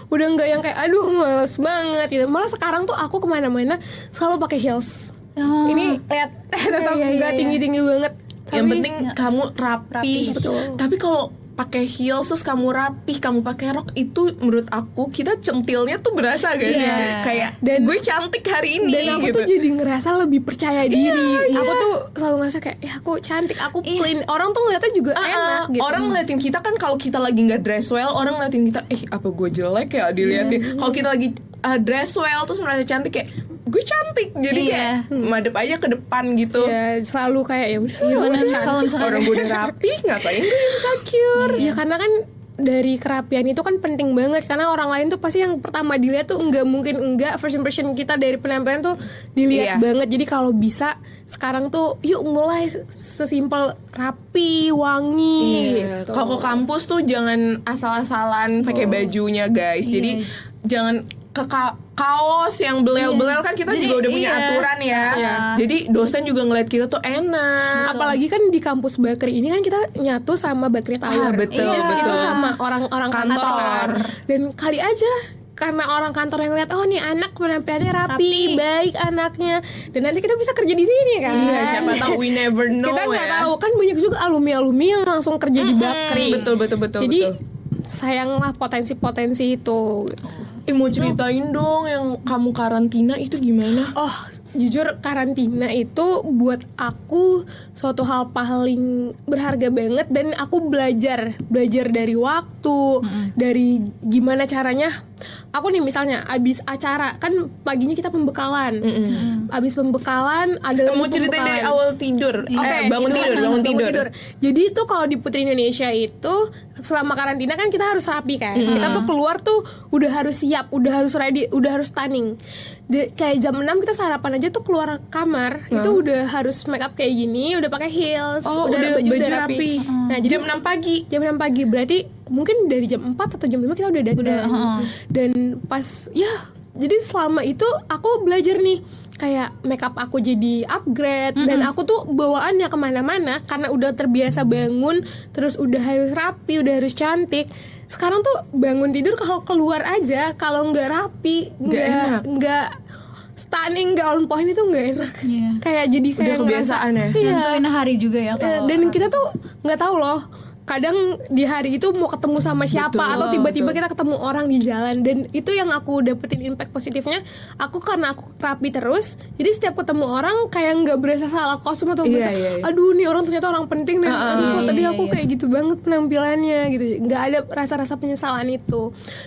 Udah nggak yang kayak aduh males banget gitu. Malah sekarang tuh aku kemana-mana selalu pakai heels. Ini lihat tetap nggak tinggi-tinggi banget. Yang Tapi- penting kamu rapi. Betul. Tapi kalau pakai heels terus kamu rapi, kamu pakai rok, itu menurut aku kita centilnya tuh berasa gak sih? Kayak Dan- gue cantik hari ini. Dan aku gitu. tuh jadi ngerasa lebih percaya diri. Aku tuh selalu ngerasa kayak ya aku cantik, aku clean. Orang tuh ngeliatnya juga enak gitu. Orang ngeliatin kita kan kalau kita lagi nggak dress well, orang ngeliatin kita, apa gue jelek ya diliatin. Kalau kita lagi dress well terus merasa cantik, kayak gue cantik, jadi kayak madep aja ke depan gitu. Ya selalu kayak ya udah. Gimana kalau misalkan Orang gue udah rapi, ngapain gue insecure? Ya karena kan dari kerapian itu kan penting banget, karena orang lain tuh pasti yang pertama dilihat tuh first impression kita dari penampilan tuh dilihat banget. Jadi kalau bisa sekarang tuh yuk mulai sesimpel rapi, wangi gitu. Kalau ke kampus tuh jangan asal-asalan pakai bajunya guys. Jadi jangan ke kaos yang belel-belel, kan kita juga udah punya aturan ya. Jadi dosen juga ngeliat kita tuh enak. Apalagi kan di kampus Bakri ini kan kita nyatu sama Bakri Tower. Betul, Itu sama orang-orang kantor. Dan kali aja karena orang kantor yang lihat oh nih anak penampilannya rapi, baik anaknya, dan nanti kita bisa kerja di sini kan. Iya, siapa tahu, we never know. Kita nggak ya. tahu kan, banyak juga alumni yang langsung kerja di Bakri. Betul. Jadi sayanglah potensi-potensi itu. Mau ceritain dong yang kamu karantina itu gimana? Oh, jujur karantina itu buat aku suatu hal paling berharga banget, dan aku belajar dari waktu, dari gimana caranya. Aku nih misalnya abis acara kan paginya kita pembekalan, abis pembekalan ada Mau ceritain dari awal tidur, bangun tidur. Jadi itu kalau di Putri Indonesia itu selama karantina kan kita harus rapi kan. Kita tuh keluar tuh udah harus siap, udah harus ready, udah harus stunning. Kayak jam 6 kita sarapan aja tuh keluar kamar, itu udah harus make up kayak gini, udah pakai heels, udah baju baju udah rapi. Nah, jadi Jam 6 pagi. Jam 6 pagi berarti mungkin dari jam 4 atau jam 5 kita udah dandan. Dan pas jadi selama itu aku belajar nih kayak makeup aku jadi upgrade, dan aku tuh bawaannya kemana-mana karena udah terbiasa bangun terus udah harus rapi, udah harus cantik. Sekarang tuh bangun tidur kalau keluar aja kalau nggak rapi, nggak stunning gak on point itu nggak enak. Iya. Kayak jadi kayak Udah kebiasaan ngerasa, ya? Iya. Nentuin hari juga ya kalau Dan kita tuh nggak tahu loh. Kadang di hari itu mau ketemu sama siapa Betul, atau tiba-tiba betul. kita ketemu orang di jalan, dan itu yang aku dapetin impact positifnya. Karena aku rapi terus, jadi setiap ketemu orang kayak nggak berasa salah kostum atau Iya, berasa iya. aduh nih orang ternyata orang penting dan aduh kok tadi iya, aku iya. kayak gitu banget penampilannya gitu. Nggak ada rasa-rasa penyesalan itu.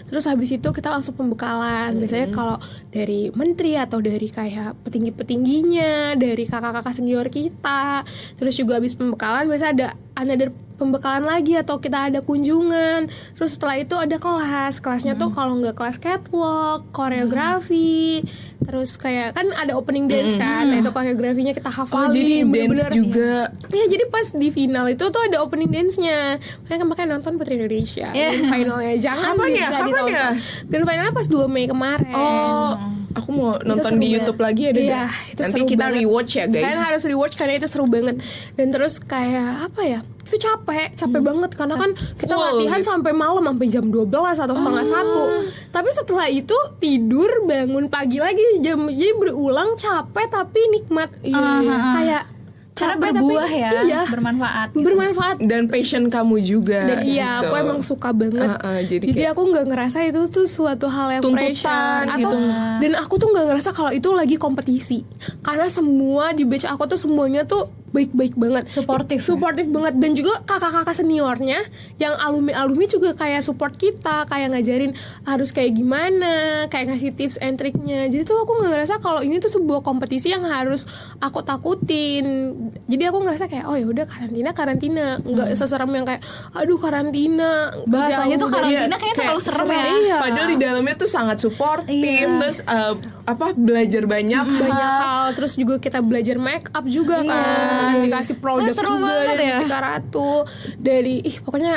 Terus habis itu kita langsung pembekalan. Biasanya kalau dari menteri atau dari kayak petinggi-petingginya, dari kakak-kakak senior kita. Terus juga habis pembekalan biasa ada another pembekalan lagi atau kita ada kunjungan. Terus setelah itu ada kelasnya tuh kalau nggak kelas catwalk, koreografi, terus kayak kan ada opening dance kan. Nah itu koreografinya kita hafalin. Jadi dance bener-bener. juga. Iya, jadi pas di final itu tuh ada opening dance-nya. Makanya nonton Putri Indonesia. Yeah. Grand finalnya jangan Kapan ya? nggak Kapan ditonton. ya? Grand finalnya pas 2 Mei kemarin. Oh, aku mau nonton seru di banget. YouTube lagi ada Iya, dah. itu Nanti seru kita banget. rewatch ya guys. Kalian harus rewatch karena itu seru banget. Dan terus kayak apa ya? Itu capek banget karena kan kita Full latihan gitu. sampai malam sampai jam 12 atau setengah 1. Tapi setelah itu tidur, bangun pagi lagi jadi berulang capek tapi nikmat. Kayak cara capek berbuah tapi ya, iya, bermanfaat. Gitu. bermanfaat. Dan passion kamu juga. Dan iya, gitu. aku emang suka banget. Jadi Jadi kayak aku nggak ngerasa itu tuh suatu hal yang tuntutan pressure atau gitu. dan aku tuh nggak ngerasa kalau itu lagi kompetisi. Karena semua di batch aku tuh semuanya tuh baik-baik banget, Suportif ya? suportif banget. Dan juga kakak-kakak seniornya yang alumni juga kayak support kita, kayak ngajarin harus kayak gimana, kayak ngasih tips and triknya. Jadi tuh aku nggak ngerasa kalau ini tuh sebuah kompetisi yang harus aku takutin. Jadi aku ngerasa kayak oh ya udah karantina, nggak seserem yang kayak aduh karantina. Bahasanya tuh jauh dari- karantina kayaknya terlalu serem ya. Iya. Padahal di dalamnya tuh sangat suportif, Iya. terus belajar banyak Banyak hal. Terus juga kita belajar make up juga kan, dikasih produk seru juga banget dari ya. Mustika Ratu, dari pokoknya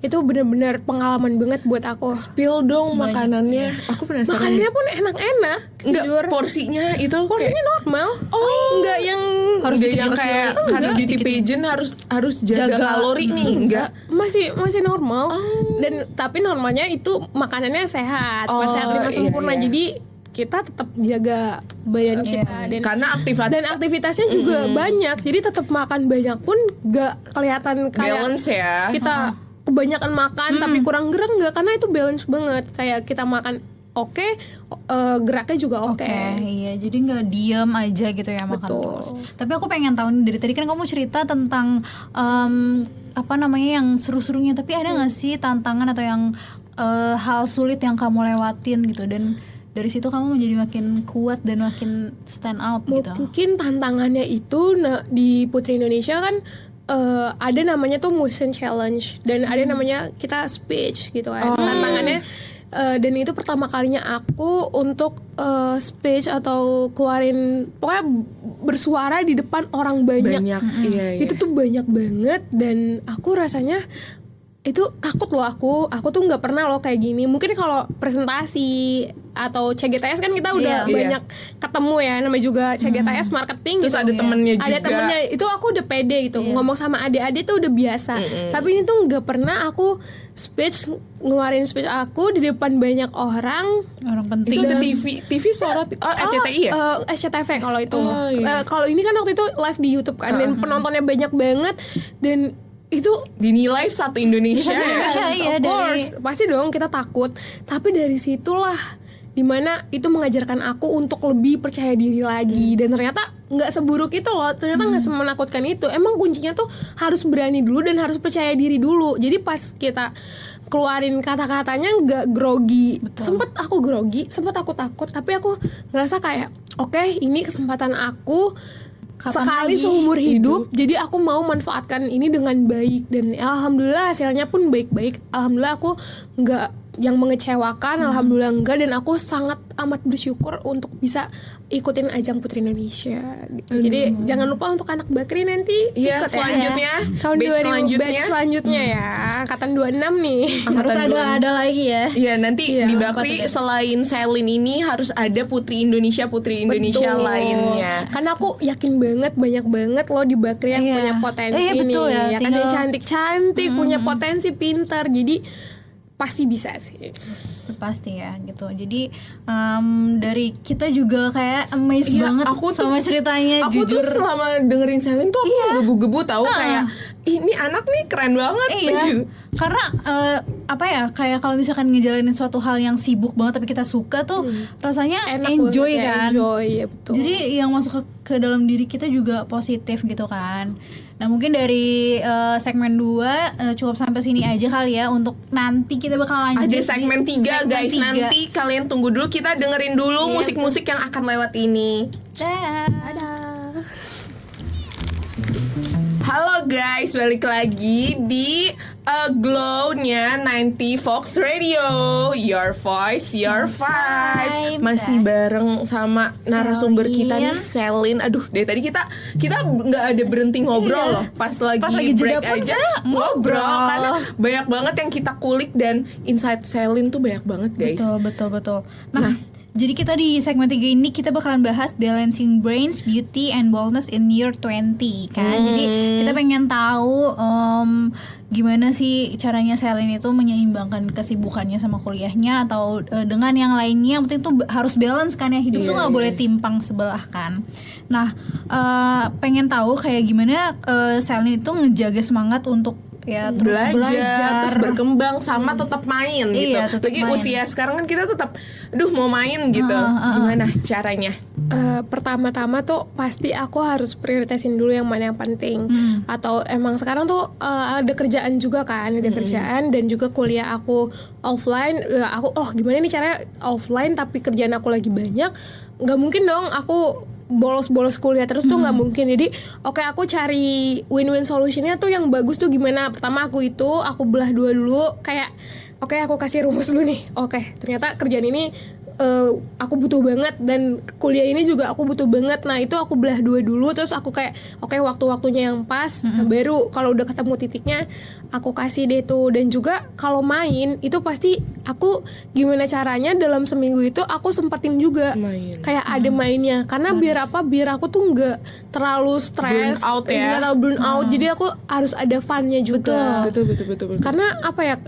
itu benar-benar pengalaman banget buat aku. Spill dong makanannya. Aku penasaran. Makanannya pun enak-enak. Enggak, jujur. porsinya itu Porsinya normal. Enggak yang Harus enggak yang dikecil-kecil. kayak karena beauty pageant harus jaga kalori nih, enggak. masih normal. Dan tapi normalnya itu makanannya sehat, Oh, sehat 5 iya, sempurna. iya. Jadi kita tetap jaga badan kita dan Karena aktivitasnya juga banyak, jadi tetap makan banyak pun gak kelihatan kayak balance ya. kita kebanyakan makan tapi kurang gerak, nggak, karena itu balance banget. Kayak kita makan oke, geraknya juga oke. Iya, jadi nggak diam aja gitu ya makan Betul. terus. Tapi aku pengen tahu nih, dari tadi kan kamu cerita tentang apa namanya yang seru-serunya, tapi ada nggak sih tantangan atau yang hal sulit yang kamu lewatin gitu, dan dari situ kamu menjadi makin kuat dan makin stand out gitu. Mungkin tantangannya itu di Putri Indonesia kan ada namanya tuh motion challenge dan ada namanya kita speech gitu kan. Tantangannya dan itu pertama kalinya aku untuk speech atau keluarin pokoknya bersuara di depan orang banyak. Iya. Itu tuh banyak banget dan aku rasanya itu takut loh aku tuh nggak pernah loh kayak gini. Mungkin kalau presentasi atau CGTS kan kita udah Iya. banyak ketemu ya, namanya juga CGTS marketing. Terus gitu. ada temennya Ada juga. temennya, itu aku udah pede gitu, ngomong sama adik-adik tuh udah biasa. Tapi ini tuh nggak pernah aku ngeluarin speech aku di depan banyak orang. Orang penting. Itu ada TV sorot RCTI ya? SCTV kalau itu. Oh, iya. Kalau ini kan waktu itu live di YouTube kan, dan penontonnya banyak banget dan itu Dinilai satu Indonesia ya. Indonesia. Iya, of course, pasti dong kita takut. Tapi dari situlah dimana itu mengajarkan aku untuk lebih percaya diri lagi. Dan ternyata nggak seburuk itu loh, ternyata nggak semenakutkan itu. Emang kuncinya tuh harus berani dulu dan harus percaya diri dulu. Jadi pas kita keluarin kata-katanya nggak grogi. Sempet aku grogi, sempet aku takut, tapi aku ngerasa kayak oke, ini kesempatan aku sekali lagi? seumur hidup, jadi aku mau manfaatkan ini dengan baik. Dan alhamdulillah hasilnya pun baik-baik. Alhamdulillah aku nggak yang mengecewakan, alhamdulillah enggak. Dan aku sangat amat bersyukur untuk bisa ikutin ajang Putri Indonesia gitu. Jadi jangan lupa untuk anak Bakri nanti Iya, ikut selanjutnya, tahun batch 2000 batch selanjutnya ya, angkatan 26 nih. Harus ada lagi ya. Iya, nanti Iya. di Bakri selain Selin ini harus ada Putri Indonesia Betul. lainnya. Karena aku yakin banget banyak banget loh di Bakri yang Iya. punya potensi Iya, betul nih. ya. Ya kan, Tinggal- yang cantik-cantik, punya potensi, pintar. Jadi pasti bisa sih. Pasti ya gitu. Jadi dari kita juga kayak amazed Iya, banget aku tuh- sama ceritanya. Aku jujur tuh selama dengerin Celine tuh aku gebu-gebu tahu kayak ini anak nih keren banget iya, gitu. karena apa ya, kayak kalau misalkan ngejalanin suatu hal yang sibuk banget tapi kita suka tuh rasanya Enak enjoy banget ya, kan. enjoy, ya betul. Jadi yang masuk ke dalam diri kita juga positif gitu kan. Nah mungkin dari segmen 2 cukup sampai sini aja kali ya. Untuk nanti kita bakal lanjut Ada di segmen 3 guys, 3. nanti kalian tunggu dulu, kita dengerin dulu musik-musik yang akan lewat ini. Dah. Dadah. Halo guys, balik lagi di Glow-nya 90 Fox Radio. Your voice, your vibes. Masih bareng sama narasumber kita nih, Celine. Aduh, dari tadi kita nggak ada berhenti ngobrol loh. Pas lagi jeda break pun aja kita ngobrol karena banyak banget yang kita kulik dan insight Celine tuh banyak banget guys. Betul. Nah, jadi kita di segmen 3 ini kita bakalan bahas balancing brains, beauty, and boldness in year 20 kan. Jadi kita pengen tahu gimana sih caranya Celine itu menyeimbangkan kesibukannya sama kuliahnya atau dengan yang lainnya. Yang penting tuh harus balance kan ya, hidup tuh nggak boleh timpang sebelah kan. Nah, pengen tahu kayak gimana Celine itu ngejaga semangat untuk ya terus belajar, terus berkembang sama tetap main gitu. Iya, tetap Lagi main. usia sekarang kan kita tetap mau main gitu. Gimana caranya? Pertama-tama tuh pasti aku harus prioritasin dulu yang mana yang penting. Atau emang sekarang tuh ada kerjaan juga kan, ada kerjaan dan juga kuliah aku offline. Aku gimana nih caranya offline tapi kerjaan aku lagi banyak. Nggak mungkin dong aku bolos-bolos kuliah terus tuh nggak mungkin. Jadi aku cari win-win solutionnya tuh yang bagus tuh gimana. Pertama aku belah dua dulu, kayak aku kasih rumus dulu nih. Ternyata kerjaan ini aku butuh banget dan kuliah ini juga aku butuh banget. Nah itu aku belah dua dulu, terus aku kayak waktu-waktunya yang pas. Nah, baru kalau udah ketemu titiknya aku kasih deh tuh. Dan juga kalau main itu pasti aku gimana caranya dalam seminggu itu aku sempetin juga Main. kayak ada mainnya, karena biar aku tuh nggak terlalu stres, Burn out ya. nggak terlalu burn out. Jadi aku harus ada funnya juga. Betul. Karena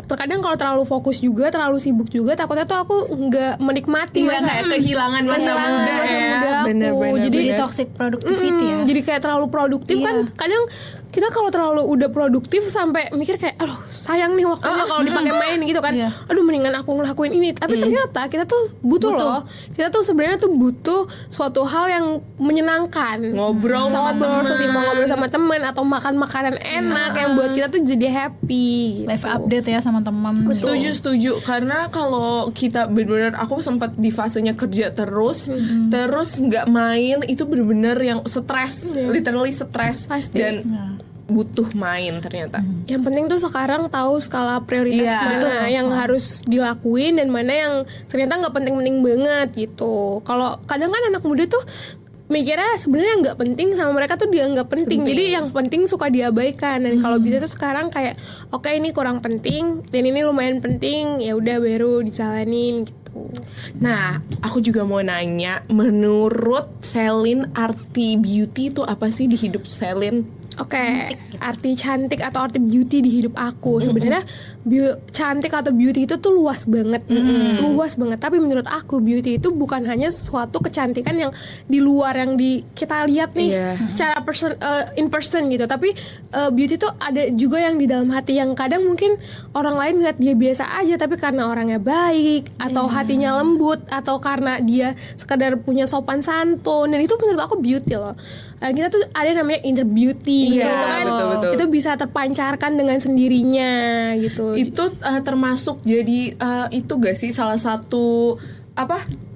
terkadang kalau terlalu fokus juga, terlalu sibuk juga, takutnya tuh aku nggak menikmati Iya, kayak kehilangan masa muda masa ya. muda aku. Bener. Jadi toxic productivity ya. jadi kayak terlalu produktif kan. Kadang kita kalau terlalu udah produktif sampai mikir kayak aduh sayang nih waktunya kalau dipakai main gitu kan. Iya. Aduh mendingan aku ngelakuin ini. Tapi ternyata kita tuh butuh loh. Kita tuh sebenarnya tuh butuh suatu hal yang menyenangkan. Ngobrol sama teman. sesimpel ngobrol sama teman atau makan makanan enak yang buat kita tuh jadi happy gitu. Live update ya sama teman. Setuju karena kalau kita benar-benar, aku sempat di fasenya kerja terus nggak main, itu benar-benar yang stres, literally stres. Pasti. Dan butuh main ternyata. Yang penting tuh sekarang tahu skala prioritas Iya, mana yang harus dilakuin dan mana yang ternyata nggak penting-penting banget gitu. Kalau kadang kan anak muda tuh mikirnya sebenarnya nggak penting, sama mereka tuh dianggap penting. Jadi yang penting suka diabaikan. Dan kalau bisa tuh sekarang kayak oke, ini kurang penting dan ini lumayan penting, ya udah baru dijalanin gitu. Nah, aku juga mau nanya, menurut Celine arti beauty itu apa sih di hidup Celine? Oke, arti cantik atau arti beauty di hidup aku sebenarnya cantik atau beauty itu tuh luas banget, luas banget. Tapi menurut aku beauty itu bukan hanya suatu kecantikan yang di luar yang kita lihat nih secara in person gitu. Tapi beauty itu ada juga yang di dalam hati, yang kadang mungkin orang lain ngeliat dia biasa aja, tapi karena orangnya baik atau hatinya lembut atau karena dia sekedar punya sopan santun, dan itu menurut aku beauty loh. Kita tuh ada namanya inner beauty gitu kan. Betul. Itu bisa terpancarkan dengan sendirinya gitu. Itu termasuk jadi itu gak sih salah satu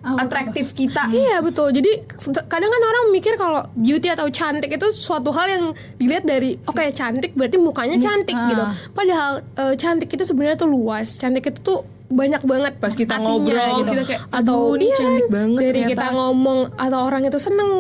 atraktif kita? Iya betul. Jadi kadang kan orang mikir kalau beauty atau cantik itu suatu hal yang dilihat dari cantik berarti mukanya cantik gitu. Padahal cantik itu sebenarnya tuh luas. Cantik itu tuh banyak banget Pas kita artinya ngobrol gitu. kita kayak Atau ini cantik banget dari ternyata. kita ngomong atau orang itu seneng,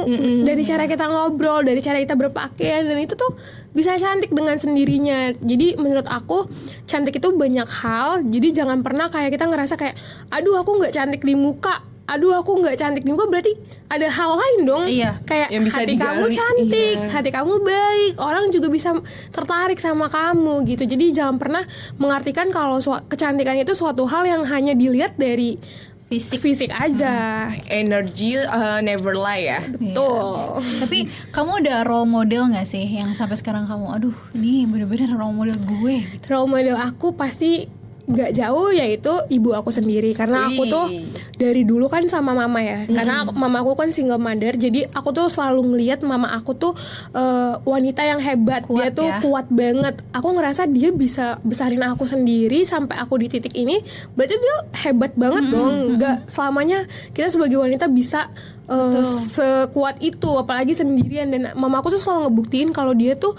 dari cara kita ngobrol, dari cara kita berpakaian, dan itu tuh bisa cantik dengan sendirinya. Jadi menurut aku cantik itu banyak hal. Jadi jangan pernah kayak kita ngerasa kayak aduh aku nggak cantik di muka, aduh aku nggak cantik juga, berarti ada hal lain dong. Iya. Kayak Yang bisa hati kamu digali, cantik, iya. hati kamu baik, orang juga bisa tertarik sama kamu gitu. Jadi jangan pernah mengartikan kalau kecantikan itu suatu hal yang hanya dilihat dari fisik aja. Energy never lie ya. Betul. Tapi kamu ada role model nggak sih yang sampai sekarang kamu, aduh ini bener-bener role model gue gitu. Role model aku pasti gak jauh, yaitu ibu aku sendiri, karena aku tuh dari dulu kan sama mama ya, karena mama aku kan single mother, jadi aku tuh selalu ngelihat mama aku tuh wanita yang hebat, Kuat dia tuh ya. kuat banget. Aku ngerasa dia bisa besarin aku sendiri sampai aku di titik ini, berarti dia hebat banget dong. Gak selamanya kita sebagai wanita bisa sekuat itu, apalagi sendirian. Dan mama aku tuh selalu ngebuktiin kalau dia tuh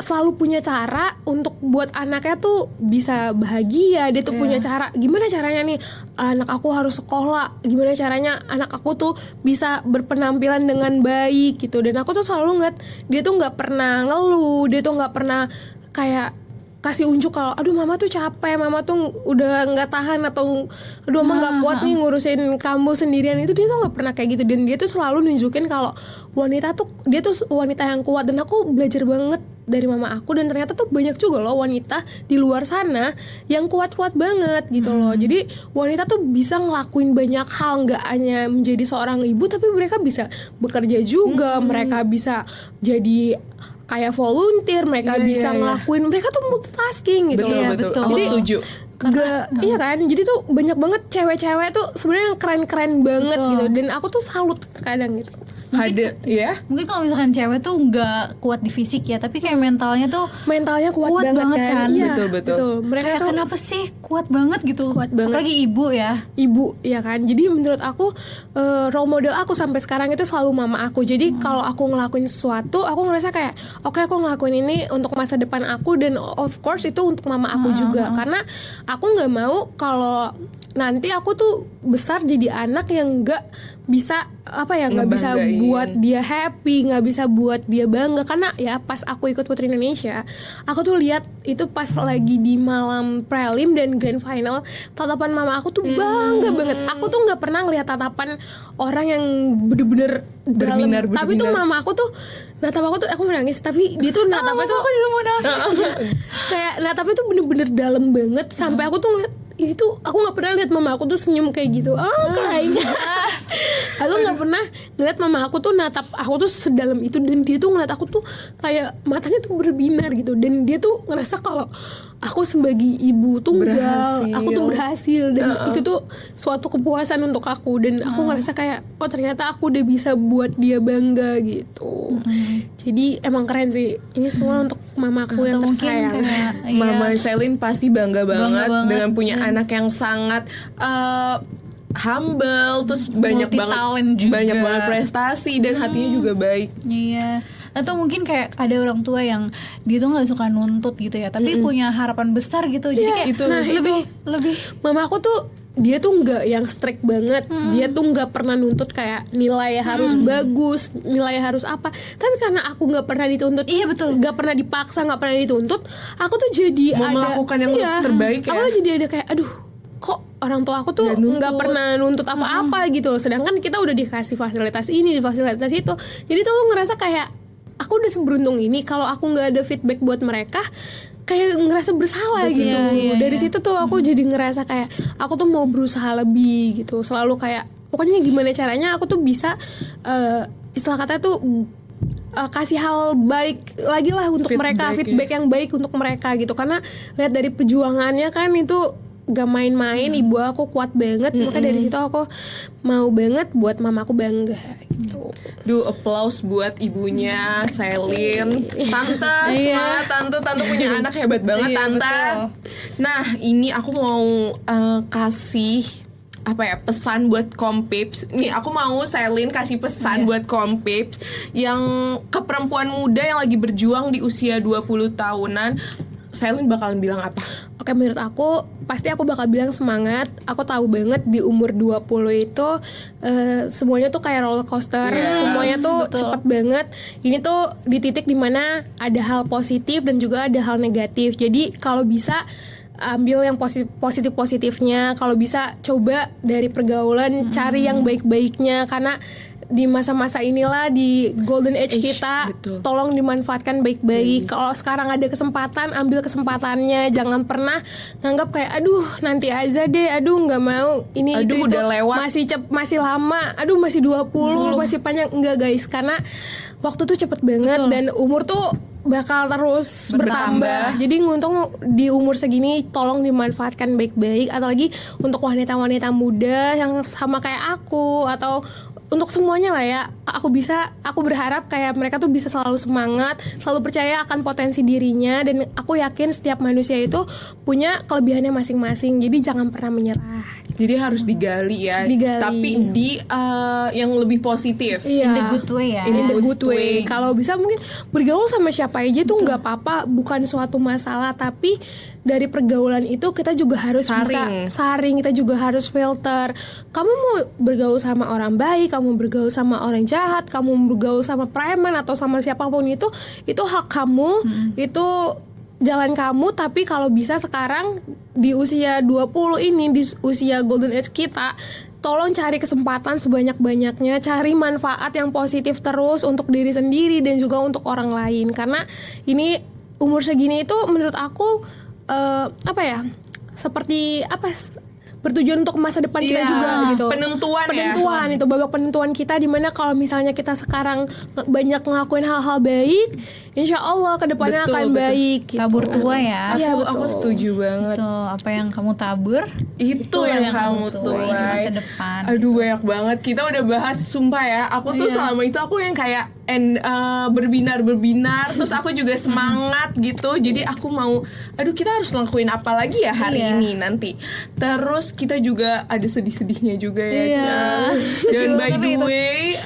selalu punya cara untuk buat anaknya tuh bisa bahagia. Dia tuh punya cara, gimana caranya nih anak aku harus sekolah, gimana caranya anak aku tuh bisa berpenampilan dengan baik gitu. Dan aku tuh selalu ngeliat dia tuh nggak pernah ngeluh, dia tuh nggak pernah kayak kasih unjuk kalau aduh mama tuh capek, mama tuh udah nggak tahan, atau aduh mama nggak kuat nih ngurusin kamu sendirian. Itu dia tuh nggak pernah kayak gitu. Dan dia tuh selalu nunjukin kalau wanita tuh, dia tuh wanita yang kuat. Dan aku belajar banget dari mama aku, dan ternyata tuh banyak juga loh wanita di luar sana yang kuat-kuat banget gitu loh. Jadi wanita tuh bisa ngelakuin banyak hal, nggak hanya menjadi seorang ibu, tapi mereka bisa bekerja juga, mereka bisa jadi kayak volunteer, mereka bisa ngelakuin, mereka tuh multitasking gitu. Betul, Iya, betul. betul. Aku setuju. Iya kan, jadi tuh banyak banget cewek-cewek tuh sebenarnya yang keren-keren banget gitu. Dan aku tuh salut terkadang gitu. Ada ya. Mungkin kalau misalkan cewek tuh nggak kuat di fisik ya, tapi kayak mentalnya tuh Mentalnya kuat banget kan. Iya, Betul, betul. Mereka kayak tuh kenapa sih kuat banget gitu. Kuat banget. Apalagi ibu ya. ibu ya kan. Jadi menurut aku role model aku sampai sekarang itu selalu mama aku. Jadi kalau aku ngelakuin sesuatu, aku ngerasa kayak oke, aku ngelakuin ini untuk masa depan aku, dan of course itu untuk mama aku juga. Karena aku nggak mau kalau nanti aku tuh besar jadi anak yang nggak bisa nggak bisa Ngebanggain. buat dia happy, nggak bisa buat dia bangga. Karena ya pas aku ikut Putri Indonesia, aku tuh lihat itu pas lagi di malam prelim dan grand final, tatapan mama aku tuh bangga banget. Aku tuh nggak pernah ngelihat tatapan orang yang bener-bener dalam. Berbinar. Tapi tuh mama aku tuh natap aku tuh, aku menangis, tapi dia tuh natapnya tuh Aku juga mau nangis. kayak natapnya tuh bener-bener dalam banget, sampai aku tuh ngeliat ini tuh, aku nggak pernah lihat mama aku tuh senyum kayak gitu. Crying. Aku nggak pernah ngeliat mama aku tuh natap aku tuh sedalam itu, dan dia tuh ngeliat aku tuh kayak matanya tuh berbinar gitu. Dan dia tuh ngerasa kalau aku sebagai ibu tunggal, Berhasil. aku tuh berhasil, dan itu tuh suatu kepuasan untuk aku. Dan aku ngerasa kayak oh ternyata aku udah bisa buat dia bangga gitu. Jadi emang keren sih, ini semua untuk mamaku yang Atau mungkin tersayang. kayak Mama Selin pasti bangga banget banget. dengan punya anak yang sangat humble, terus banyak Multi-talent banget juga. banyak banget prestasi, dan hatinya juga baik. Iya. Atau mungkin kayak ada orang tua yang dia tuh nggak suka nuntut gitu ya, tapi punya harapan besar gitu. Jadi Iya, kayak itu. nah, lebih Mama aku tuh dia tuh nggak yang strict banget, dia tuh nggak pernah nuntut kayak nilai harus bagus, nilai harus apa. Tapi karena aku nggak pernah dituntut, Iya, betul. nggak pernah dipaksa, nggak pernah dituntut, aku tuh jadi Mau melakukan yang terbaik ya. Aku tuh jadi ada kayak aduh, kok orang tua aku tuh Nggak nuntut. nggak pernah nuntut apa-apa gitu loh. Sedangkan kita udah dikasih fasilitas ini, fasilitas itu. Jadi tuh ngerasa kayak aku udah seberuntung ini, kalau aku nggak ada feedback buat mereka, kayak ngerasa bersalah gitu. Iya, Dari situ tuh aku jadi ngerasa kayak aku tuh mau berusaha lebih gitu. Selalu kayak pokoknya gimana caranya aku tuh bisa istilah katanya tuh kasih hal baik lagi lah untuk mereka, feedback yang baik untuk mereka gitu. Karena lihat dari perjuangannya kan itu gak main-main, ibu aku kuat banget. Maka dari situ aku mau banget buat mamaku bangga gitu. Applause buat ibunya Selin. Tante, semangat tante punya anak hebat banget. Iya, Tante. betul. Nah, ini aku mau kasih pesan buat Kompips. Nih aku mau Selin kasih pesan buat Kompips yang ke perempuan muda yang lagi berjuang di usia 20 tahunan. Selin bakalan bilang apa? Oke, menurut aku pasti aku bakal bilang semangat. Aku tahu banget di umur 20 itu semuanya tuh kayak roller coaster. Yes, Semuanya tuh betul. cepet banget. Ini tuh di titik dimana ada hal positif dan juga ada hal negatif. Jadi kalau bisa ambil yang positif-positifnya. Kalau bisa coba dari pergaulan, cari yang baik-baiknya, karena di masa-masa inilah, di golden age kita, betul. tolong dimanfaatkan baik-baik. Kalau sekarang ada kesempatan, ambil kesempatannya. Jangan pernah nganggap kayak aduh nanti aja deh, aduh nggak mau, ini Aduh, itu udah lewat. masih lama, aduh masih 20, masih panjang. Enggak guys, karena waktu tuh cepet banget. Betul. Dan umur tuh bakal terus bertambah. Jadi nguntung di umur segini tolong dimanfaatkan baik-baik. Atau lagi untuk wanita-wanita muda yang sama kayak aku, atau untuk semuanya lah ya, aku berharap kayak mereka tuh bisa selalu semangat, selalu percaya akan potensi dirinya, dan aku yakin setiap manusia itu punya kelebihannya masing-masing. Jadi jangan pernah menyerah. Jadi harus digali ya. Digali. Tapi di yang lebih positif. Iya. In the good way ya. In the good Good way. way. Kalau bisa mungkin bergaul sama siapa aja tuh nggak apa-apa, bukan suatu masalah. Tapi dari pergaulan itu kita juga harus bisa saring, kita juga harus filter. Kamu mau bergaul sama orang baik, kamu bergaul sama orang jahat, kamu bergaul sama preman atau sama siapapun itu hak kamu, itu jalan kamu. Tapi kalau bisa sekarang di usia 20 ini, di usia golden age kita, tolong cari kesempatan sebanyak-banyaknya, cari manfaat yang positif terus untuk diri sendiri dan juga untuk orang lain. Karena ini umur segini itu menurut aku seperti bertujuan untuk masa depan kita juga gitu. Penentuan itu babak penentuan kita, dimana kalau misalnya kita sekarang banyak ngelakuin hal-hal baik, insya Allah kedepannya akan baik gitu. Tabur tua ya. Iya, Aku setuju banget. Tuh, apa yang kamu tabur Itu yang kamu di tuai. masa depan. Aduh, banyak banget. Kita udah bahas, sumpah ya. Aku tuh selama itu aku yang kayak berbinar. Terus aku juga semangat gitu. Jadi aku mau, aduh kita harus ngelakuin apa lagi ya hari ini nanti. Terus kita juga ada sedih-sedihnya juga ya, Chan. Dan by the way,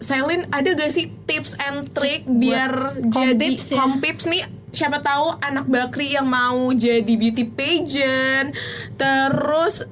Selin ada gak sih tips and trick biar jadi Kompips ya? kompips nih? Siapa tahu anak Bakri yang mau jadi beauty pageant, terus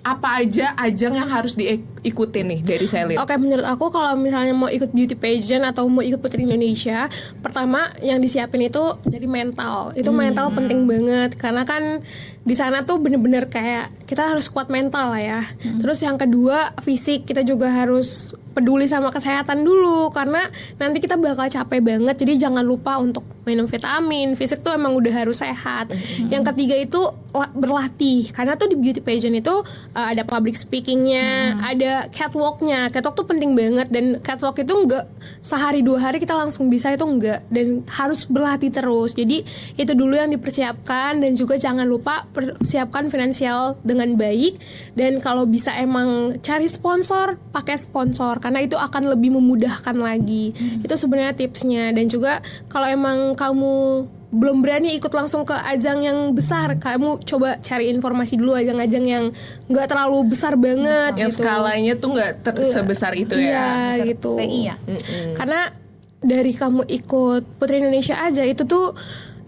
apa aja ajang yang harus diikutin nih dari Selin? Oke, menurut aku kalau misalnya mau ikut beauty pageant atau mau ikut Putri Indonesia, pertama yang disiapin itu dari mental. Itu mental penting banget, karena kan di sana tuh bener-bener kayak kita harus kuat mental lah ya. Terus yang kedua fisik, kita juga harus peduli sama kesehatan dulu, karena nanti kita bakal capek banget. Jadi jangan lupa untuk minum vitamin. Fisik tuh emang udah harus sehat. Yang ketiga itu berlatih, karena tuh di beauty pageant itu ada public speakingnya, ada catwalknya. Catwalk tuh penting banget, dan catwalk itu enggak sehari 2 hari kita langsung bisa, itu enggak, dan harus berlatih terus. Jadi itu dulu yang dipersiapkan, dan juga jangan lupa persiapkan finansial dengan baik. Dan kalau bisa emang cari sponsor, pakai sponsor, karena itu akan lebih memudahkan lagi. Itu sebenarnya tipsnya. Dan juga kalau emang kamu belum berani ikut langsung ke ajang yang besar, kamu coba cari informasi dulu ajang-ajang yang nggak terlalu besar banget, Yang gitu. skalanya tuh nggak sebesar itu ya. Iya gitu. PI ya. Karena dari kamu ikut Putri Indonesia aja itu tuh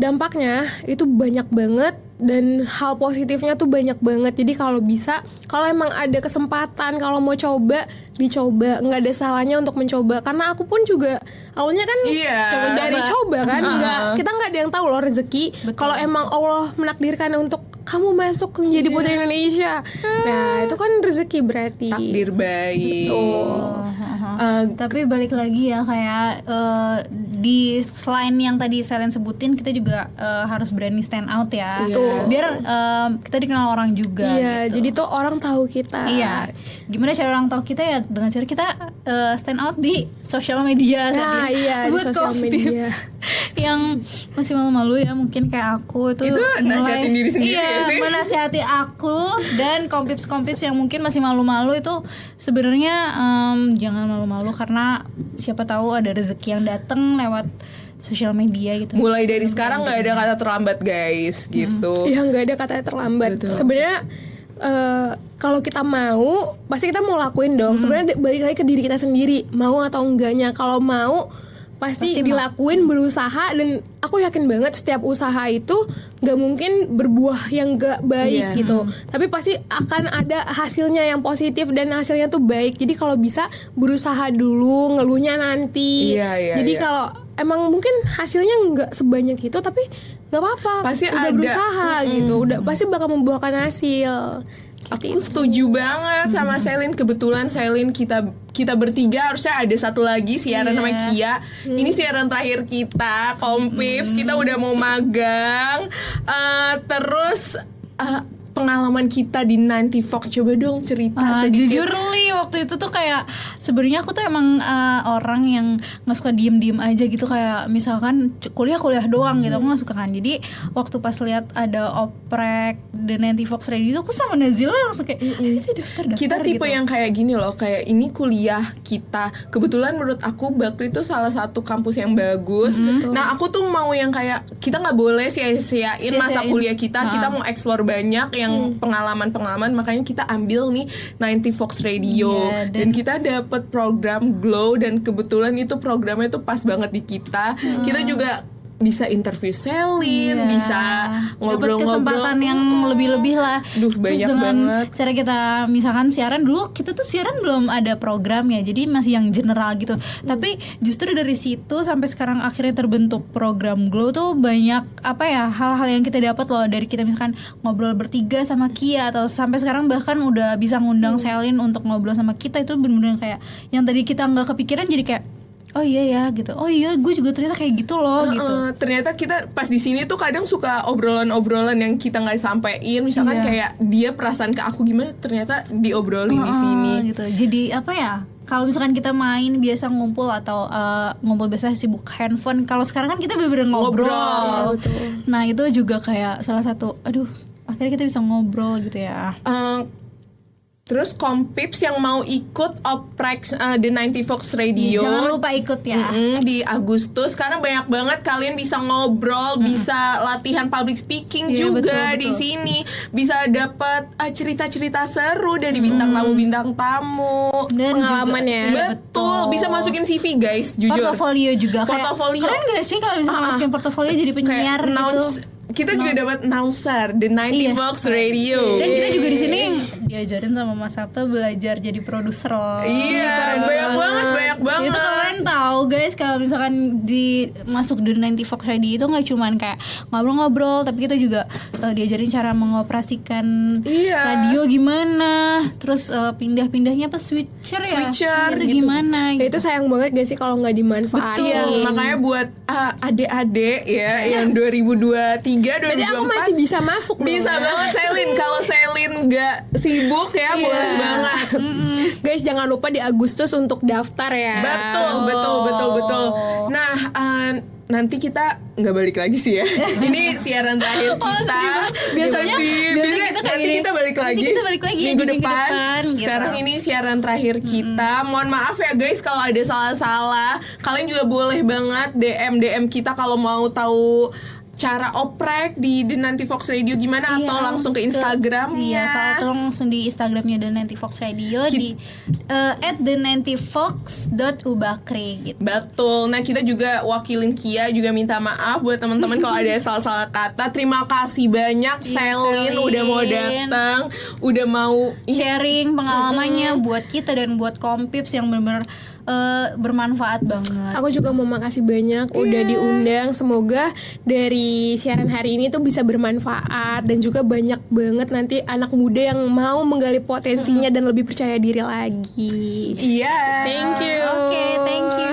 dampaknya itu banyak banget, dan hal positifnya tuh banyak banget. Jadi kalau bisa, kalau emang ada kesempatan, kalau mau coba, dicoba. Nggak ada salahnya untuk mencoba. Karena aku pun juga awalnya kan coba kan, kita nggak ada yang tahu loh rezeki. Kalau emang Allah menakdirkan untuk kamu masuk menjadi Putri Indonesia, nah itu kan rezeki berarti. Takdir baik. Tapi balik lagi ya, kayak di selain yang tadi Selin sebutin, kita juga harus berani stand out ya. Biar kita dikenal orang juga. Iya, gitu. jadi tuh orang tahu kita. Iya. Gimana cara orang tahu kita ya, dengan cara kita stand out di sosial media. Nah, iya, di Buat sosial kompips media. yang masih malu-malu ya, mungkin kayak aku itu nasihatin diri sendiri ya sih? menasihati aku dan kompips yang mungkin masih malu-malu itu sebenarnya jangan malu-malu, karena siapa tahu ada rezeki yang datang lewat sosial media gitu. Mulai dari sekarang nggak ada kata terlambat guys, gitu. Iya, nggak ada kata terlambat. Sebenarnya kalau kita mau, pasti kita mau lakuin dong. Sebenarnya balik lagi ke diri kita sendiri, mau atau enggaknya. Kalau mau, pasti dilakuin, berusaha. Dan aku yakin banget setiap usaha itu nggak mungkin berbuah yang nggak baik gitu. Tapi pasti akan ada hasilnya yang positif, dan hasilnya tuh baik. Jadi kalau bisa berusaha dulu, ngeluhnya nanti. Jadi kalau emang mungkin hasilnya nggak sebanyak itu, tapi nggak apa-apa, Pasti udah ada. berusaha gitu, udah pasti bakal membuahkan hasil. Aku setuju banget sama Selin. Kebetulan Selin kita bertiga harusnya ada satu lagi siaran sama Kia. Ini siaran terakhir kita, Kompips. Kita udah mau magang. Terus pengalaman kita di 90 Fox, coba dong cerita sedikit. Jujur nih waktu itu tuh kayak sebenarnya aku tuh emang orang yang nggak suka diem aja gitu, kayak misalkan kuliah doang gitu, aku nggak suka kan. Jadi waktu pas lihat ada oprek The 90 Fox Radio itu aku sama Nazila langsung kayak saya daftar Kita tipe gitu. yang kayak gini loh, kayak ini kuliah kita. Kebetulan menurut aku Bakri itu salah satu kampus yang bagus. Nah aku tuh mau yang kayak kita nggak boleh sia-siain masa kuliah kita. Kita mau explore banyak yang pengalaman-pengalaman, makanya kita ambil nih 90 Fox Radio. Iya, dan kita dapat program Glow, dan kebetulan itu programnya tuh pas banget di kita. Kita juga bisa interview Selin, bisa dapat ngobrol-ngobrol, kesempatan yang lebih-lebih lah. Duh, Terus banyak dengan banget. cara kita misalkan siaran dulu, kita tuh siaran belum ada programnya, jadi masih yang general gitu. Tapi justru dari situ sampai sekarang akhirnya terbentuk program Glow tuh banyak apa ya, hal-hal yang kita dapat loh dari kita misalkan ngobrol bertiga sama Kia, atau sampai sekarang bahkan udah bisa ngundang Selin untuk ngobrol sama kita. Itu bener-bener kayak yang tadi kita nggak kepikiran jadi kayak oh iya ya gitu, oh iya gue juga ternyata kayak gitu loh gitu. Ternyata kita pas di sini tuh kadang suka obrolan-obrolan yang kita nggak sampein, misalkan kayak dia perasaan ke aku gimana, ternyata diobrolin di sini gitu. Jadi apa ya, kalau misalkan kita main biasa ngumpul atau ngumpul biasa sibuk handphone, kalau sekarang kan kita bener-bener ngobrol. Nah itu juga kayak salah satu, aduh akhirnya kita bisa ngobrol gitu ya. Terus Kompips yang mau ikut oprek The 90 Fox Radio, Jangan lupa ikut ya. di Agustus, karena banyak banget kalian bisa ngobrol, bisa latihan public speaking juga betul. di sini, bisa dapat cerita-cerita seru dari bintang tamu. Dan Pengalaman juga, ya. Betul, bisa masukin CV guys, jujur. portofolio juga. Portofolio. Keren gak sih kalau misalkan masukin portofolio jadi penyiar Kayak gitu? kita juga dapat announcer The 90 Fox Radio. Dan kita juga di sini diajarin sama Mas Sabto belajar jadi produser loh. Iya, banyak banget. Itu kalian tahu guys, kalau misalkan masuk di 90 Fox Radio itu nggak cuman kayak ngobrol-ngobrol, tapi kita juga diajarin cara mengoperasikan radio gimana, terus pindah-pindahnya apa switcher Switcher, itu gitu. gimana? Ya, itu sayang banget gak sih kalau nggak dimanfaatin. Betul, makanya buat adik-adik ya yang 2023, 2024 Berarti aku masih bisa masuk dong, bisa ya? banget Selin. Kalau Selin nggak sibuk ya boleh banget. Guys, jangan lupa di Agustus untuk daftar ya. Betul. Nah, nanti kita nggak balik lagi sih ya. Ini siaran terakhir kita. Biasanya kita kayak nanti gini. kita balik lagi. Nanti kita balik lagi ya, minggu di minggu depan. depan, gitu. Sekarang ini siaran terakhir kita. Mohon maaf ya guys kalau ada salah-salah. Kalian juga boleh banget DM kita kalau mau tahu cara oprek di The 90 Fox Radio gimana, atau langsung ke Instagramnya. Iya, kalau langsung di Instagramnya The 90 Fox Radio di @the90fox.ubakri gitu. Betul. Nah, kita juga wakilin Kia juga minta maaf buat teman-teman kalau ada salah-salah kata. Terima kasih banyak Selin udah mau datang, udah mau Sharing pengalamannya buat kita dan buat Kompips yang benar-benar bermanfaat banget. Aku juga mau makasih banyak udah diundang. Semoga dari siaran hari ini tuh bisa bermanfaat, dan juga banyak banget nanti anak muda yang mau menggali potensinya dan lebih percaya diri lagi. Iya. Thank you. Oke, thank you.